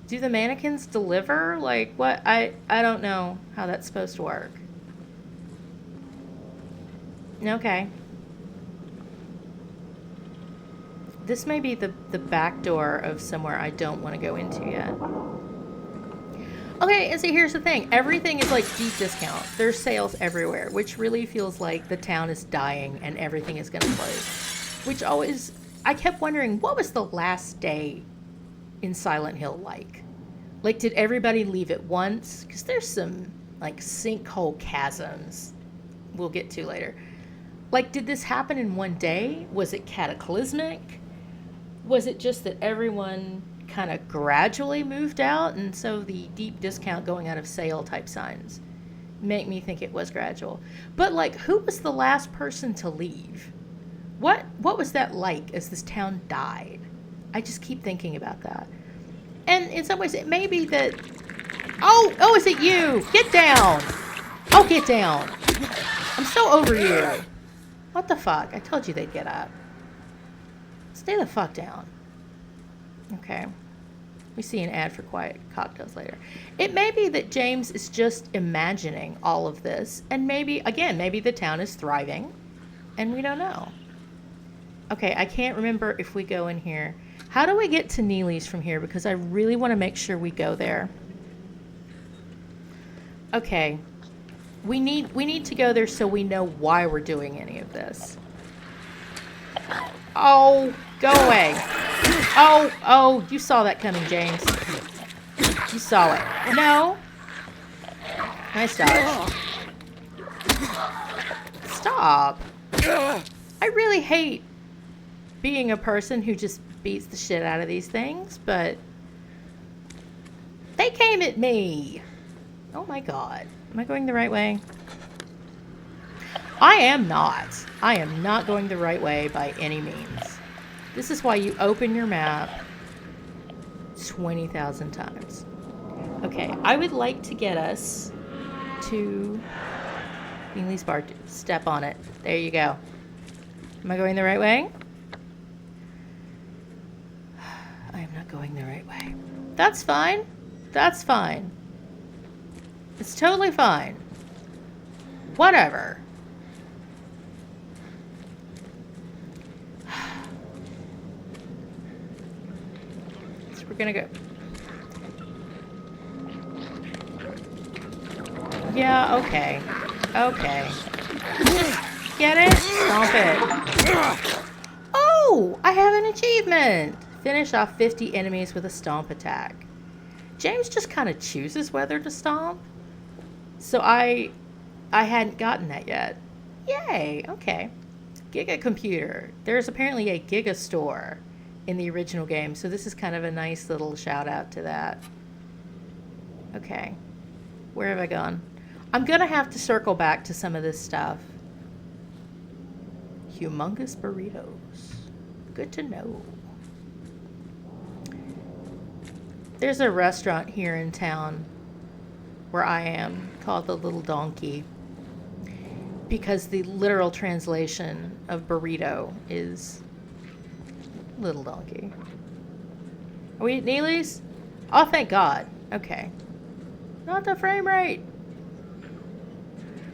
Speaker 1: do the mannequins deliver? Like, what? I don't know how that's supposed to work. Okay. This may be the back door of somewhere I don't want to go into yet. Okay, and so here's the thing. Everything is like deep discount. There's sales everywhere, which really feels like the town is dying and everything is going to close. Which always, I kept wondering, what was the last day in Silent Hill like? Like, did everybody leave at once? Because there's some, like, sinkhole chasms we'll get to later. Like, did this happen in one day? Was it cataclysmic? Was it just that everyone kind of gradually moved out, and so the deep discount going out of sale type signs make me think it was gradual? But like, who was the last person to leave? What was that like as this town died? I just keep thinking about that. And in some ways it may be that, oh, is it you? Get down. Oh, get down. I'm so over you. What the fuck? I told you they'd get up. Stay the fuck down. Okay. We see an ad for quiet cocktails later. It may be that James is just imagining all of this, and maybe the town is thriving, and we don't know. Okay, I can't remember if we go in here. How do we get to Neely's from here? Because I really want to make sure we go there. Okay. We need to go there so we know why we're doing any of this. Oh, go away. Oh, you saw that coming, James. You saw it. No. Nice dodge. Stop. I really hate being a person who just beats the shit out of these things, but they came at me. Oh my god. Am I going the right way? I am not. I am not going the right way by any means. This is why you open your map 20,000 times. Okay, I would like to get us to Neely's bar. Step on it. There you go. Am I going the right way? I am not going the right way. That's fine. That's fine. It's totally fine. Whatever. So we're gonna go. Yeah, okay. Okay. Get it? Stomp it. Oh! I have an achievement! Finish off 50 enemies with a stomp attack. James just kind of chooses whether to stomp. So I hadn't gotten that yet. Yay! Okay. Giga Computer. There's apparently a Giga Store in the original game, so this is kind of a nice little shout out to that. Okay. Where have I gone? I'm gonna have to circle back to some of this stuff. Humongous burritos. Good to know. There's a restaurant here in town where I am called the Little Donkey, because the literal translation of burrito is little donkey. Are we at Neely's? Oh, thank God. Okay. Not the frame rate.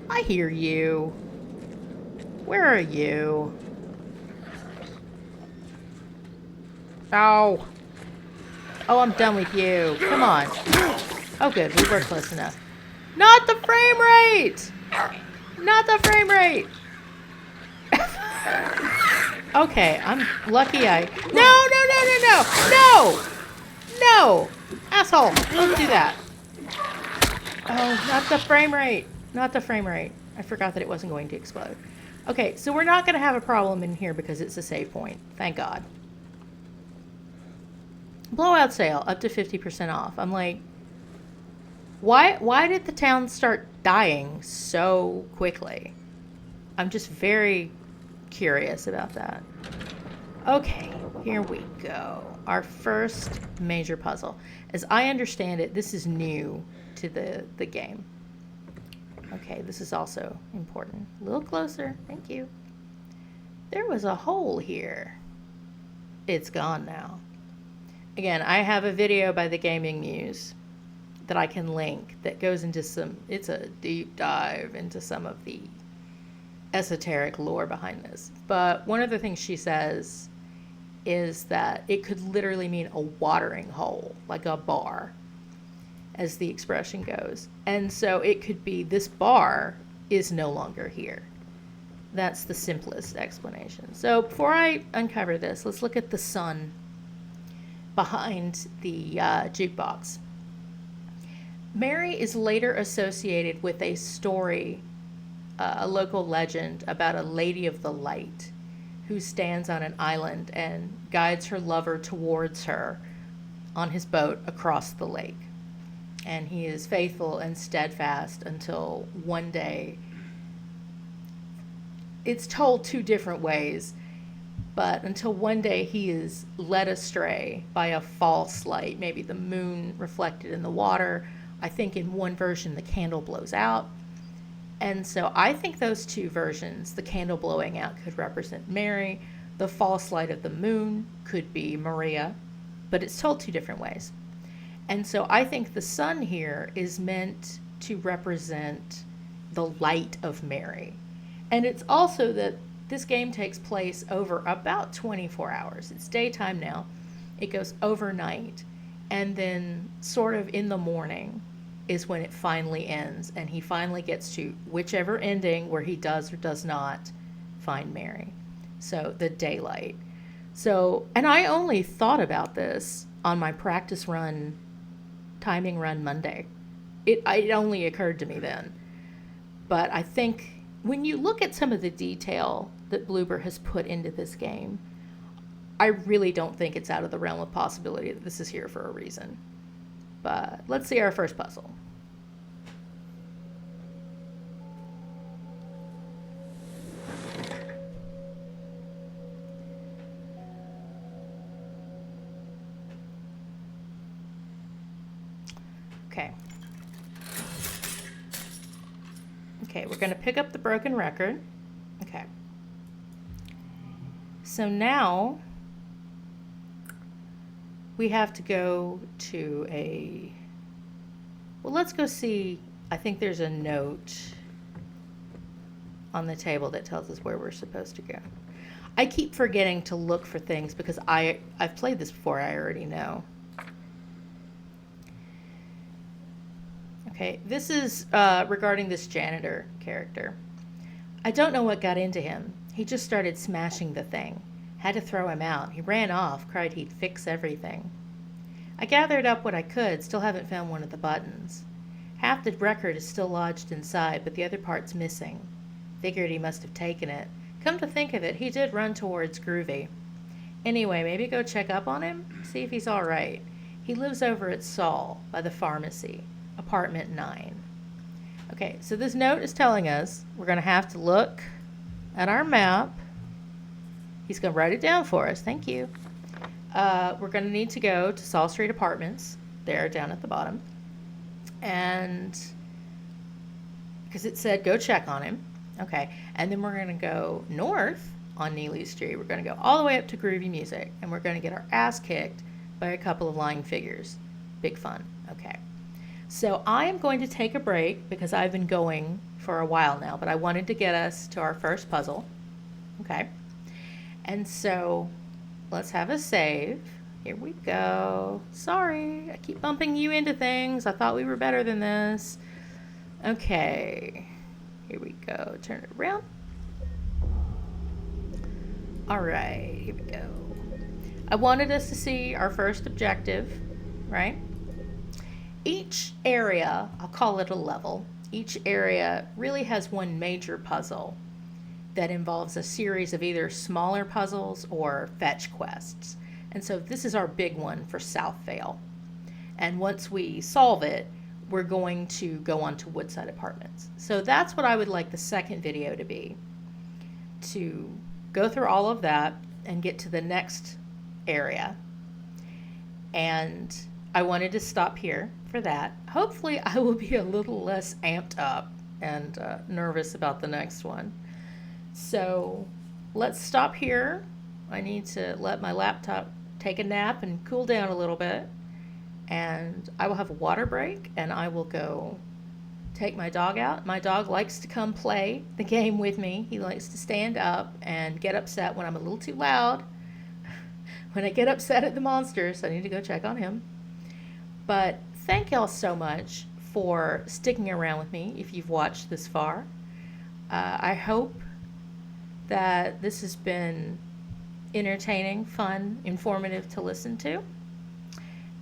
Speaker 1: I hear you. Where are you? Oh. Oh, I'm done with you. Come on. Oh, good. We were close enough. Not the frame rate! Not the frame rate! Okay, I'm lucky I... No! No! Asshole! Don't do that. Oh, not the frame rate. Not the frame rate. I forgot that it wasn't going to explode. Okay, so we're not going to have a problem in here because it's a save point. Thank God. Blowout sale, up to 50% off. I'm like, why did the town start dying so quickly? I'm just very curious about that. Okay, here we go. Our first major puzzle. As I understand it, this is new to the game. Okay, this is also important. A little closer, thank you. There was a hole here. it's gone now. Again, I have a video by the Gaming Muse that I can link that goes into it's a deep dive into some of the esoteric lore behind this. But one of the things she says is that it could literally mean a watering hole, like a bar, as the expression goes. And so it could be this bar is no longer here. That's the simplest explanation. So before I uncover this, let's look at the sun behind the jukebox. Mary is later associated with a story, a local legend about a lady of the light who stands on an island and guides her lover towards her on his boat across the lake. And he is faithful and steadfast until one day, it's told two different ways, but until one day he is led astray by a false light, maybe the moon reflected in the water. I think in one version the candle blows out. And so I think those two versions, the candle blowing out could represent Mary, the false light of the moon could be Maria, but it's told two different ways. And so I think the sun here is meant to represent the light of Mary. And it's also that this game takes place over about 24 hours. It's daytime now. It goes overnight. And then sort of in the morning is when it finally ends. And he finally gets to whichever ending where he does or does not find Mary. So the daylight. So, and I only thought about this on my practice run, timing run Monday. It only occurred to me then. But I think when you look at some of the detail that Bloober has put into this game, I really don't think it's out of the realm of possibility that this is here for a reason. But let's see our first puzzle. Okay. Okay, we're going to pick up the broken record. Okay. So now we have to go to a, well, let's go see, I think there's a note on the table that tells us where we're supposed to go. I keep forgetting to look for things because I've played this before, I already know. Okay, this is regarding this janitor character. I don't know what got into him. He just started smashing the thing. Had to throw him out. He ran off, cried he'd fix everything. I gathered up what I could, still haven't found one of the buttons. Half the record is still lodged inside, but the other part's missing. Figured he must have taken it. Come to think of it, he did run towards Groovy. Anyway, maybe go check up on him, see if he's all right. He lives over at Saul, by the pharmacy, apartment 9. Okay, so this note is telling us we're going to have to look at our map. He's going to write it down for us. Thank you. We're going to need to go to Saul Street Apartments. There, down at the bottom. And because it said go check on him. Okay, and then we're going to go north on Neely Street. We're going to go all the way up to Groovy Music. And we're going to get our ass kicked by a couple of lying figures. Big fun. Okay. So I am going to take a break because I've been going for a while now, but I wanted to get us to our first puzzle. Okay. And so let's have a save. Here we go. Sorry, I keep bumping you into things. I thought we were better than this. Okay. Here we go. Turn it around. All right, here we go. I wanted us to see our first objective, right? Each area, I'll call it a level, each area really has one major puzzle that involves a series of either smaller puzzles or fetch quests. And so this is our big one for South Vale. And once we solve it, we're going to go on to Woodside Apartments. So that's what I would like the second video to be, to go through all of that and get to the next area. And I wanted to stop here for that. Hopefully I will be a little less amped up and nervous about the next one. So let's stop here I need to let my laptop take a nap and cool down a little bit. And I will have a water break and I will go take my dog out. My dog likes to come play the game with me. He likes to stand up and get upset when I'm a little too loud. When I get upset at the monsters, I need to go check on him. But thank y'all so much for sticking around with me if you've watched this far. I hope that this has been entertaining, fun, informative to listen to.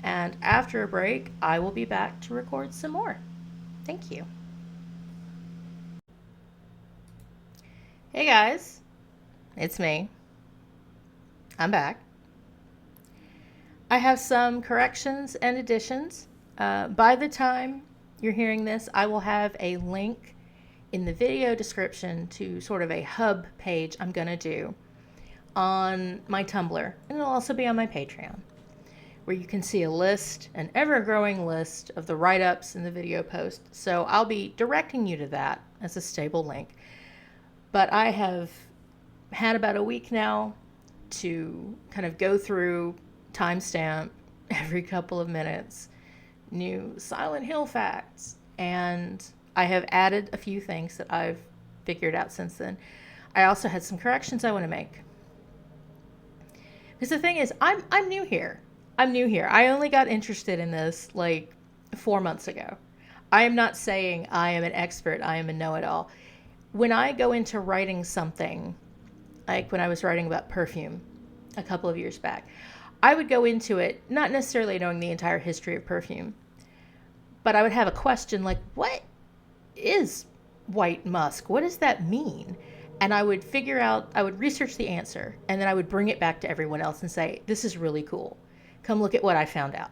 Speaker 1: And after a break, I will be back to record some more. Thank you. Hey guys, it's me. I'm back. I have some corrections and additions. By the time you're hearing this, I will have a link in the video description to sort of a hub page I'm going to do on my Tumblr, and it'll also be on my Patreon, where you can see a list, an ever-growing list of the write-ups in the video post. So I'll be directing you to that as a stable link. But I have had about a week now to kind of go through, timestamp every couple of minutes, new Silent Hill facts, and I have added a few things that I've figured out since then. I also had some corrections I want to make. Because the thing is, I'm new here. I only got interested in this like 4 months ago. I am not saying I am an expert, I am a know-it-all. When I go into writing something, like when I was writing about perfume a couple of years back, I would go into it not necessarily knowing the entire history of perfume, but I would have a question like, what is white musk? What does that mean? And I would research the answer, and then I would bring it back to everyone else and say, this is really cool. Come look at what I found out.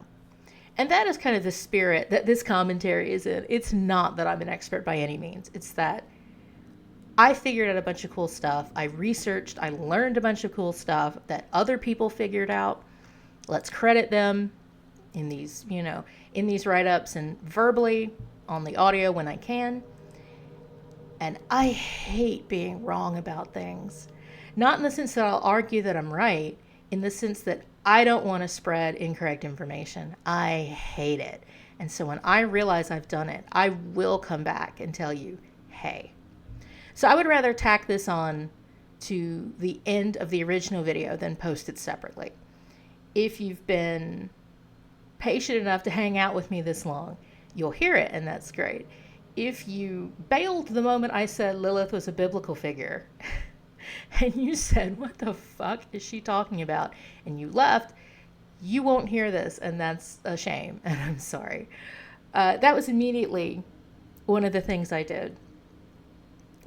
Speaker 1: And that is kind of the spirit that this commentary is in. It's not that I'm an expert by any means. It's that I figured out a bunch of cool stuff. I researched, I learned a bunch of cool stuff that other people figured out. Let's credit them in these, in these write-ups and verbally on the audio when I can. And I hate being wrong about things. Not in the sense that I'll argue that I'm right, in the sense that I don't want to spread incorrect information. I hate it. And so when I realize I've done it, I will come back and tell you, hey. So I would rather tack this on to the end of the original video than post it separately. If you've been patient enough to hang out with me this long, you'll hear it, and that's great. If you bailed the moment I said Lilith was a biblical figure, and you said, what the fuck is she talking about? And you left, you won't hear this, and that's a shame, and I'm sorry. That was immediately one of the things I did,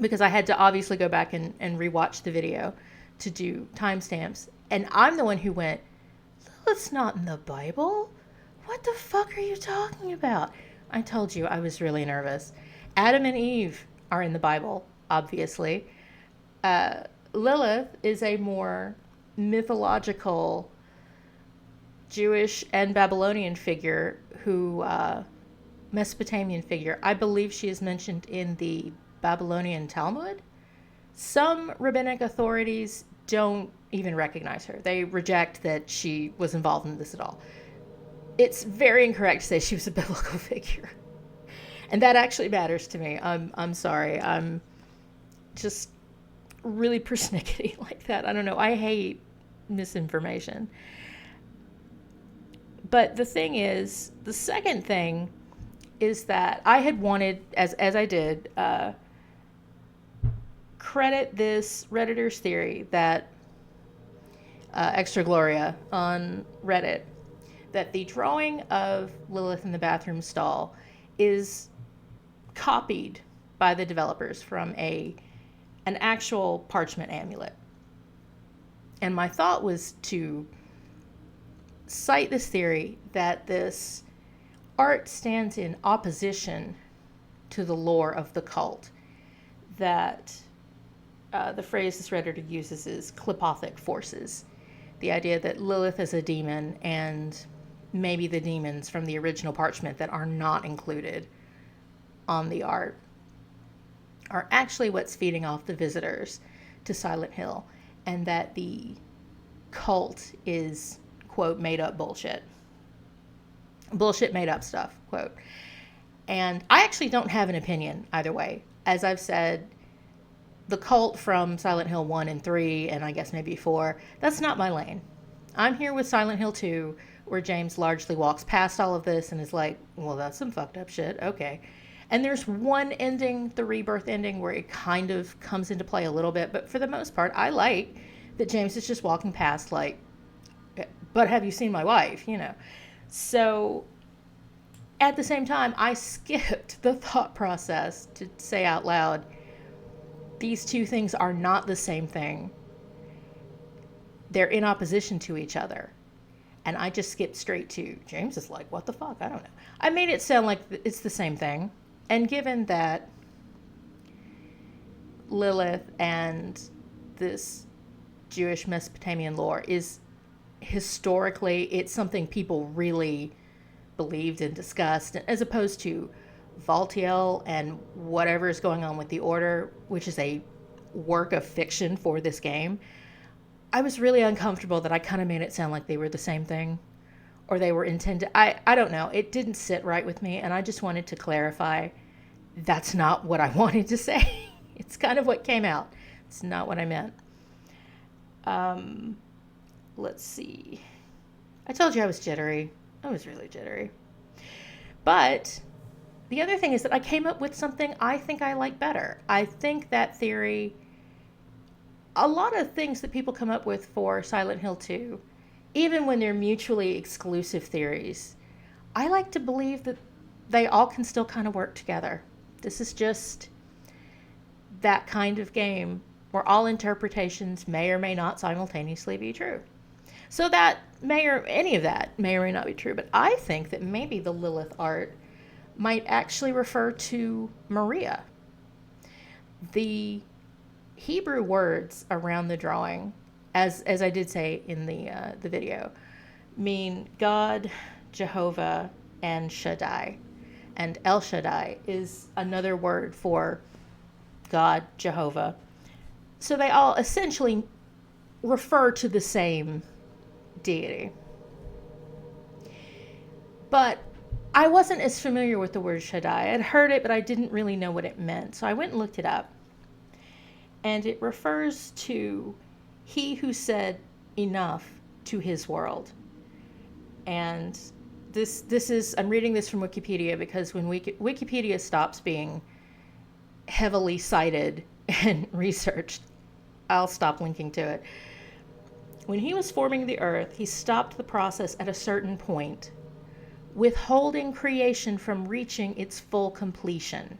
Speaker 1: because I had to obviously go back and rewatch the video to do timestamps. And I'm the one who went, Lilith's not in the Bible. What the fuck are you talking about? I told you I was really nervous. Adam and Eve are in the Bible, obviously. Lilith is a more mythological Jewish and Babylonian figure Mesopotamian figure. I believe she is mentioned in the Babylonian Talmud. Some rabbinic authorities don't even recognize her. They reject that she was involved in this at all. It's very incorrect to say she was a biblical figure. And that actually matters to me. I'm sorry. I'm just really persnickety like that. I don't know. I hate misinformation. But the thing is, the second thing is that I had wanted, as I did, credit this Redditor's theory that Extra Gloria on Reddit, that the drawing of Lilith in the bathroom stall is copied by the developers from an actual parchment amulet. And my thought was to cite this theory that this art stands in opposition to the lore of the cult, that the phrase this Redditor uses is qlipothic forces. The idea that Lilith is a demon, and maybe the demons from the original parchment that are not included on the art are actually what's feeding off the visitors to Silent Hill, and that the cult is, quote, made up bullshit. Bullshit made up stuff, quote. And I actually don't have an opinion either way. As I've said, the cult from Silent Hill 1 and 3, and I guess maybe 4, that's not my lane. I'm here with Silent Hill 2, where James largely walks past all of this and is like, well, that's some fucked up shit. Okay. And there's one ending, the rebirth ending, where it kind of comes into play a little bit. But for the most part, I like that James is just walking past like, but have you seen my wife? You know. So at the same time, I skipped the thought process to say out loud, these two things are not the same thing. They're in opposition to each other. And I just skipped straight to, James is like, what the fuck? I don't know. I made it sound like it's the same thing. And given that Lilith and this Jewish Mesopotamian lore is historically, it's something people really believed and discussed, as opposed to Valtiel and whatever is going on with the Order, which is a work of fiction for this game. I was really uncomfortable that I kind of made it sound like they were the same thing, or they were intended. I don't know. It didn't sit right with me, and I just wanted to clarify that's not what I wanted to say. It's kind of what came out. It's not what I meant. Let's see. I told you I was jittery. I was really jittery. But the other thing is that I came up with something I think I like better. I think that theory, a lot of things that people come up with for Silent Hill 2, even when they're mutually exclusive theories, I like to believe that they all can still kind of work together. This is just that kind of game where all interpretations may or may not simultaneously be true. So that any of that may or may not be true. But I think that maybe the Lilith art might actually refer to Maria. The Hebrew words around the drawing, as I did say in the video, mean God, Jehovah, and Shaddai. And El Shaddai is another word for God, Jehovah. So they all essentially refer to the same deity. But I wasn't as familiar with the word Shaddai. I had heard it, but I didn't really know what it meant. So I went and looked it up. And it refers to he who said enough to his world. And this is, I'm reading this from Wikipedia because when Wikipedia stops being heavily cited and researched, I'll stop linking to it. When he was forming the earth, he stopped the process at a certain point, withholding creation from reaching its full completion.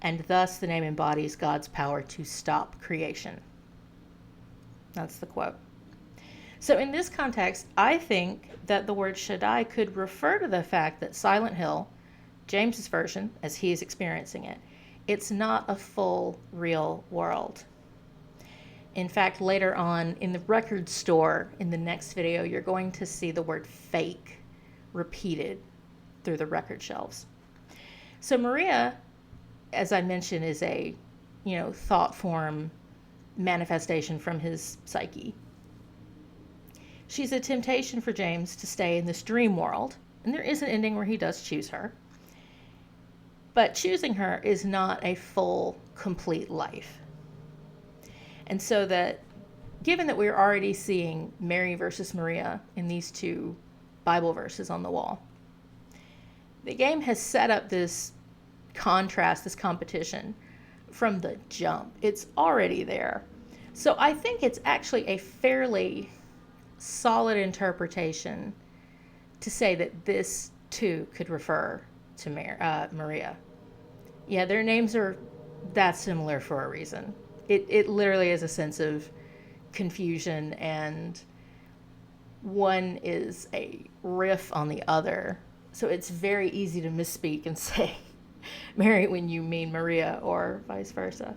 Speaker 1: And thus the name embodies God's power to stop creation. That's the quote. So in this context, I think that the word Shaddai could refer to the fact that Silent Hill, James's version, as he is experiencing it, it's not a full, real world. In fact, later on in the record store, in the next video, you're going to see the word fake repeated through the record shelves. So Maria, as I mentioned, is a, thought form manifestation from his psyche. She's a temptation for James to stay in this dream world, and there is an ending where he does choose her. But choosing her is not a full, complete life. And so that, given that we're already seeing Mary versus Maria in these two Bible verses on the wall, the game has set up this contrast, this competition from the jump. It's already there. So I think it's actually a fairly solid interpretation to say that this too could refer to Maria. Yeah, their names are that similar for a reason. It literally is a sense of confusion, and one is a riff on the other. So it's very easy to misspeak and say Mary when you mean Maria, or vice versa.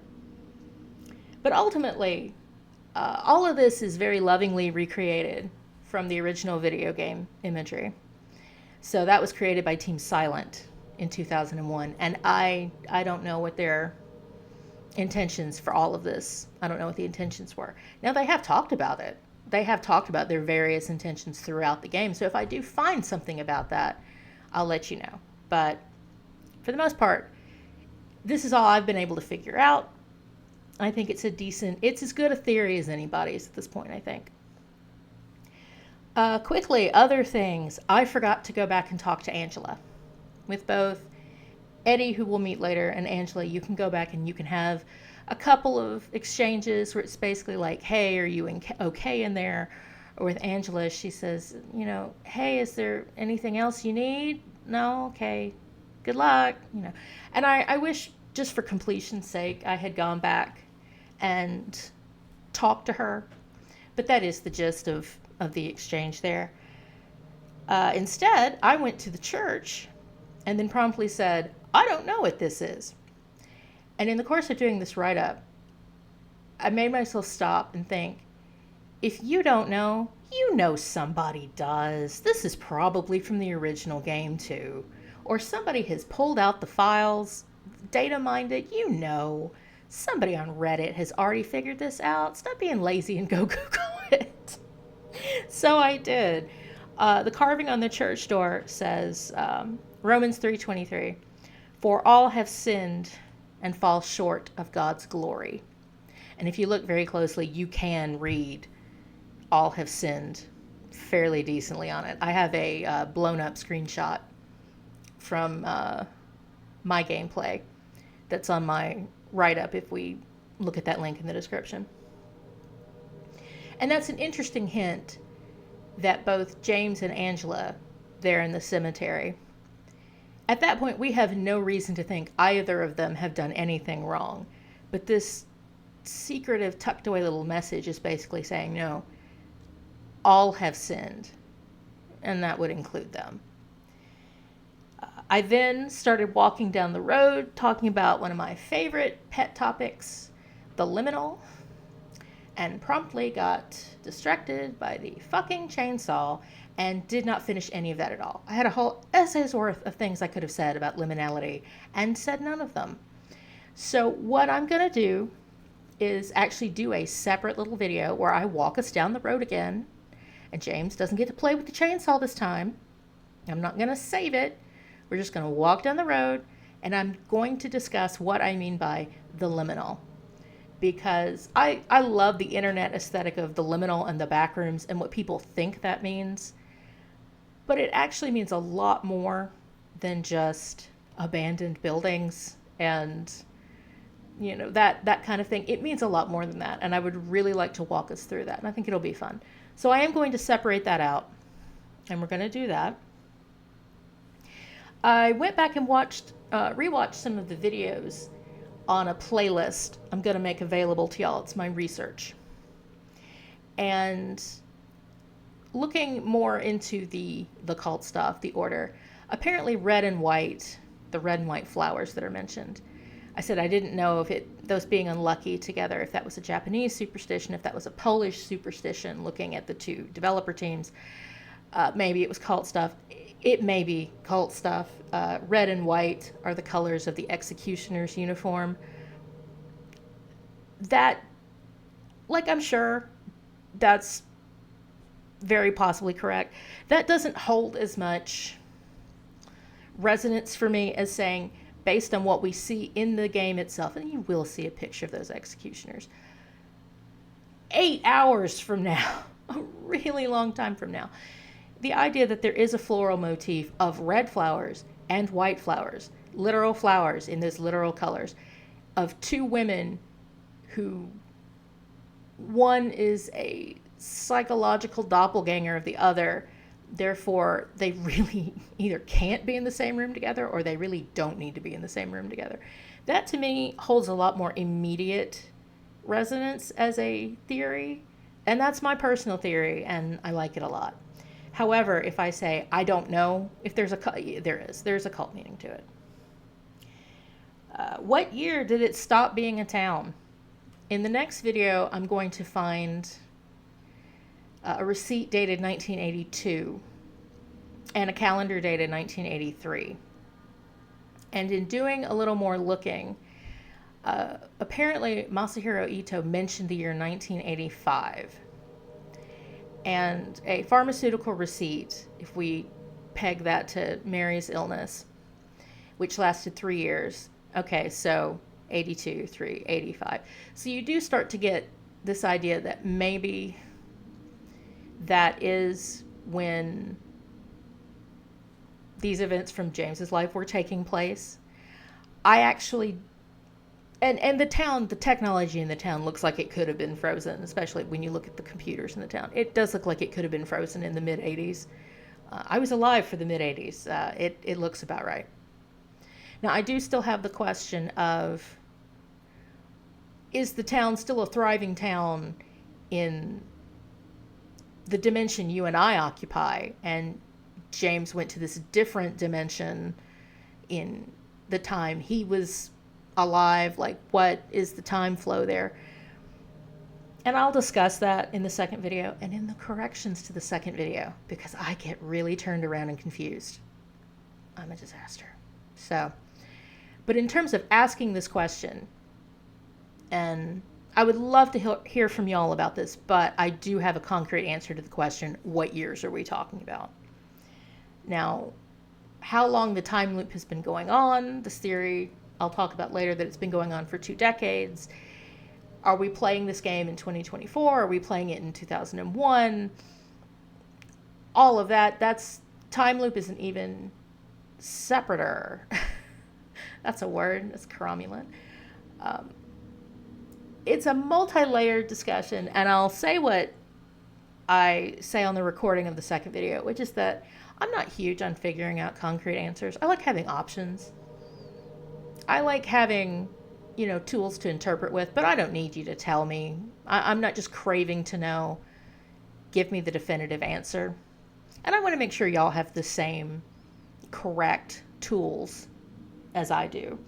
Speaker 1: But ultimately, all of this is very lovingly recreated from the original video game imagery. So that was created by Team Silent in 2001. And I don't know what their intentions for all of this. I don't know what the intentions were. Now, they have talked about it. they have talked about their various intentions throughout the game. So if I do find something about that, I'll let you know. But for the most part, this is all I've been able to figure out. I think it's as good a theory as anybody's at this point, I think. Quickly, other things. I forgot to go back and talk to Angela. With both Eddie, who we'll meet later, and Angela, you can go back and you can have a couple of exchanges where it's basically like, hey, are you okay in there? Or with Angela, she says, hey, is there anything else you need? No? Okay. Good luck. And I wish, just for completion's sake, I had gone back and talked to her. But that is the gist of the exchange there. Instead, I went to the church and then promptly said, I don't know what this is. And in the course of doing this write-up, I made myself stop and think, if you don't know, you know somebody does. This is probably from the original game too. Or somebody has pulled out the files, data mined it, Somebody on Reddit has already figured this out. Stop being lazy and go Google it. So I did. The carving on the church door says, Romans 3:23, for all have sinned and fall short of God's glory. And if you look very closely, you can read all have sinned fairly decently on it. I have a blown up screenshot from my gameplay that's on my write-up if we look at that link in the description. And that's an interesting hint that both James and Angela, there in the cemetery, at that point we have no reason to think either of them have done anything wrong. But this secretive, tucked away little message is basically saying, no, all have sinned, and that would include them. I then started walking down the road talking about one of my favorite pet topics, the liminal, and promptly got distracted by the fucking chainsaw and did not finish any of that at all. I had a whole essay's worth of things I could have said about liminality and said none of them. So what I'm going to do is actually do a separate little video where I walk us down the road again, and James doesn't get to play with the chainsaw this time. I'm not going to save it. We're just going to walk down the road, and I'm going to discuss what I mean by the liminal. Because I love the internet aesthetic of the liminal and the backrooms and what people think that means. But it actually means a lot more than just abandoned buildings and, that kind of thing. It means a lot more than that. And I would really like to walk us through that. And I think it'll be fun. So I am going to separate that out. And we're going to do that. I went back and rewatched some of the videos on a playlist I'm going to make available to y'all. It's my research. And looking more into the cult stuff, the order, apparently the red and white flowers that are mentioned. I said I didn't know if those being unlucky together, if that was a Japanese superstition, if that was a Polish superstition, looking at the two developer teams. Maybe it was cult stuff. It may be cult stuff. Red and white are the colors of the executioner's uniform. That, I'm sure that's very possibly correct. That doesn't hold as much resonance for me as saying, based on what we see in the game itself, and you will see a picture of those executioners, 8 hours from now, a really long time from now, the idea that there is a floral motif of red flowers and white flowers, literal flowers in those literal colors, of two women who one is a psychological doppelganger of the other, therefore they really either can't be in the same room together or they really don't need to be in the same room together. That to me holds a lot more immediate resonance as a theory, and that's my personal theory, and I like it a lot. However, if I say I don't know if there's a cult meaning to it. What year did it stop being a town? In the next video, I'm going to find a receipt dated 1982 and a calendar dated 1983. And in doing a little more looking, apparently Masahiro Ito mentioned the year 1985. and a pharmaceutical receipt, if we peg that to Mary's illness, which lasted 3 years. Okay, so 82, 3, 85. So you do start to get this idea that maybe that is when these events from James's life were taking place. I actually, and the town, the technology in the town looks like it could have been frozen, especially when you look at the computers in the town. It does look like it could have been frozen in the mid 80s. I was alive for the mid 80s. It looks about right. Now, I do still have the question of, is the town still a thriving town in the dimension you and I occupy? And James went to this different dimension in the time he was alive. Like, what is the time flow there? And I'll discuss that in the second video and in the corrections to the second video, because I get really turned around and confused. I'm a disaster. So, but in terms of asking this question, and I would love to hear from y'all about this, but I do have a concrete answer to the question, what years are we talking about? Now, how long the time loop has been going on, this theory I'll talk about later, that it's been going on for 2 decades. Are we playing this game in 2024? Are we playing it in 2001? All of that, that's, time loop is an even separater. That's a word, it's cromulent. It's a multi-layered discussion, and I'll say what I say on the recording of the second video, which is that I'm not huge on figuring out concrete answers. I like having options. I like having, tools to interpret with, but I don't need you to tell me. I'm not just craving to know. Give me the definitive answer. And I want to make sure y'all have the same correct tools as I do,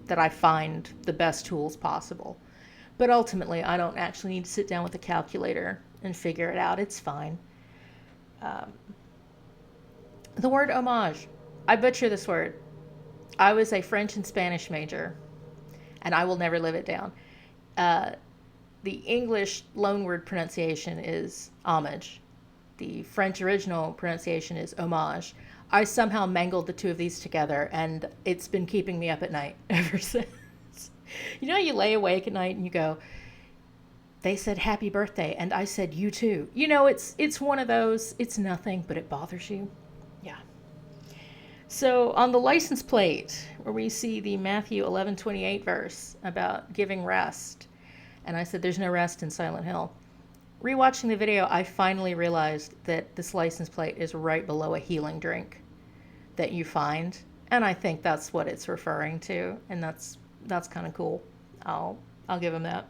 Speaker 1: that I find the best tools possible. But ultimately, I don't actually need to sit down with a calculator and figure it out. It's fine. The word homage. I butcher this word. I was a French and Spanish major, and I will never live it down. The English loanword pronunciation is homage. The French original pronunciation is homage. I somehow mangled the two of these together, and it's been keeping me up at night ever since. You lay awake at night and you go, they said happy birthday, and I said you too. It's one of those, it's nothing, but it bothers you. Yeah. So on the license plate, where we see the Matthew 11:28 verse about giving rest, and I said there's no rest in Silent Hill. Rewatching the video, I finally realized that this license plate is right below a healing drink that you find, and I think that's what it's referring to, and that's kind of cool. I'll give him that.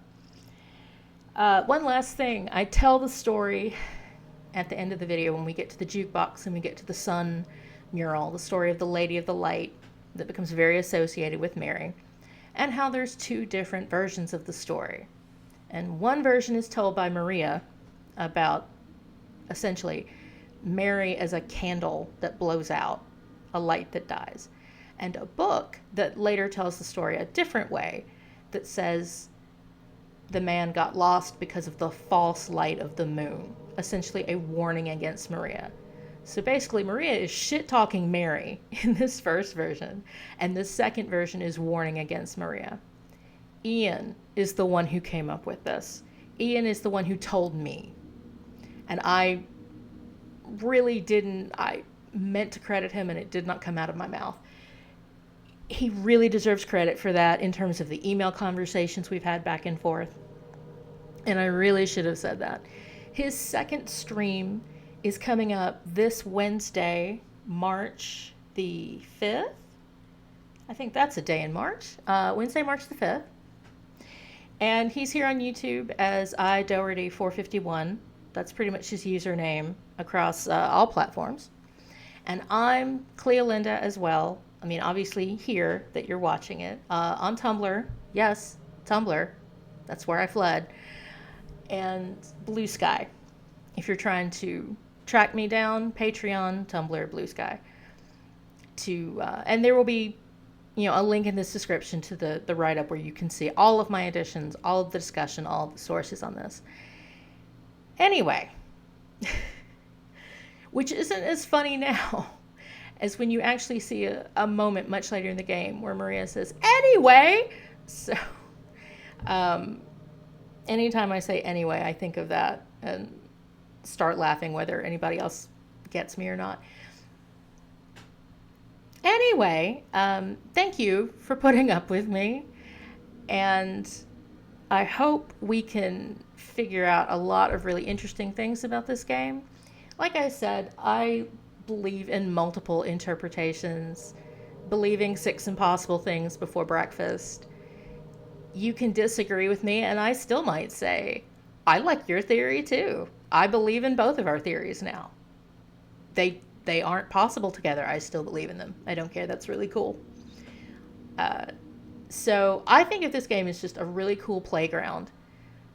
Speaker 1: One last thing, I tell the story at the end of the video when we get to the jukebox and we get to the sun mural, the story of the Lady of the Light that becomes very associated with Mary, and how there's 2 different versions of the story. And one version is told by Maria about essentially Mary as a candle that blows out, a light that dies. And a book that later tells the story a different way, that says the man got lost because of the false light of the moon, essentially a warning against Maria. So basically, Maria is shit-talking Mary in this first version, and the second version is warning against Maria. Ian is the one who came up with this. Ian is the one who told me. And I meant to credit him, and it did not come out of my mouth. He really deserves credit for that in terms of the email conversations we've had back and forth. And I really should have said that. His second stream is coming up this Wednesday, March the 5th. I think that's a day in March. Wednesday, March the 5th. And he's here on YouTube as iDoherty451. That's pretty much his username across all platforms. And I'm Cleolinda as well. I mean, obviously here that you're watching it. On Tumblr. Yes, Tumblr. That's where I fled. And Blue Sky. If you're trying to track me down, Patreon, Tumblr, Blue Sky. And there will be a link in this description to the write-up where you can see all of my editions, all of the discussion, all of the sources on this. Anyway, Which isn't as funny now as when you actually see a moment much later in the game where Maria says, anyway. So, um, anytime I say anyway, I think of that and start laughing, whether anybody else gets me or not. Anyway, thank you for putting up with me. And I hope we can figure out a lot of really interesting things about this game. Like I said, I believe in multiple interpretations, believing 6 impossible things before breakfast. You can disagree with me, and I still might say, I like your theory too. I believe in both of our theories now. They aren't possible together. I still believe in them. I don't care. That's really cool. So I think of this game as just a really cool playground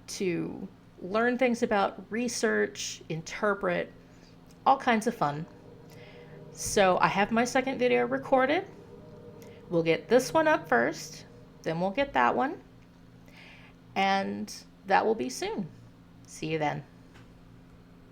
Speaker 1: to learn things about research, interpret, all kinds of fun. So I have my second video recorded. We'll get this one up first, then we'll get that one, and that will be soon. See you then.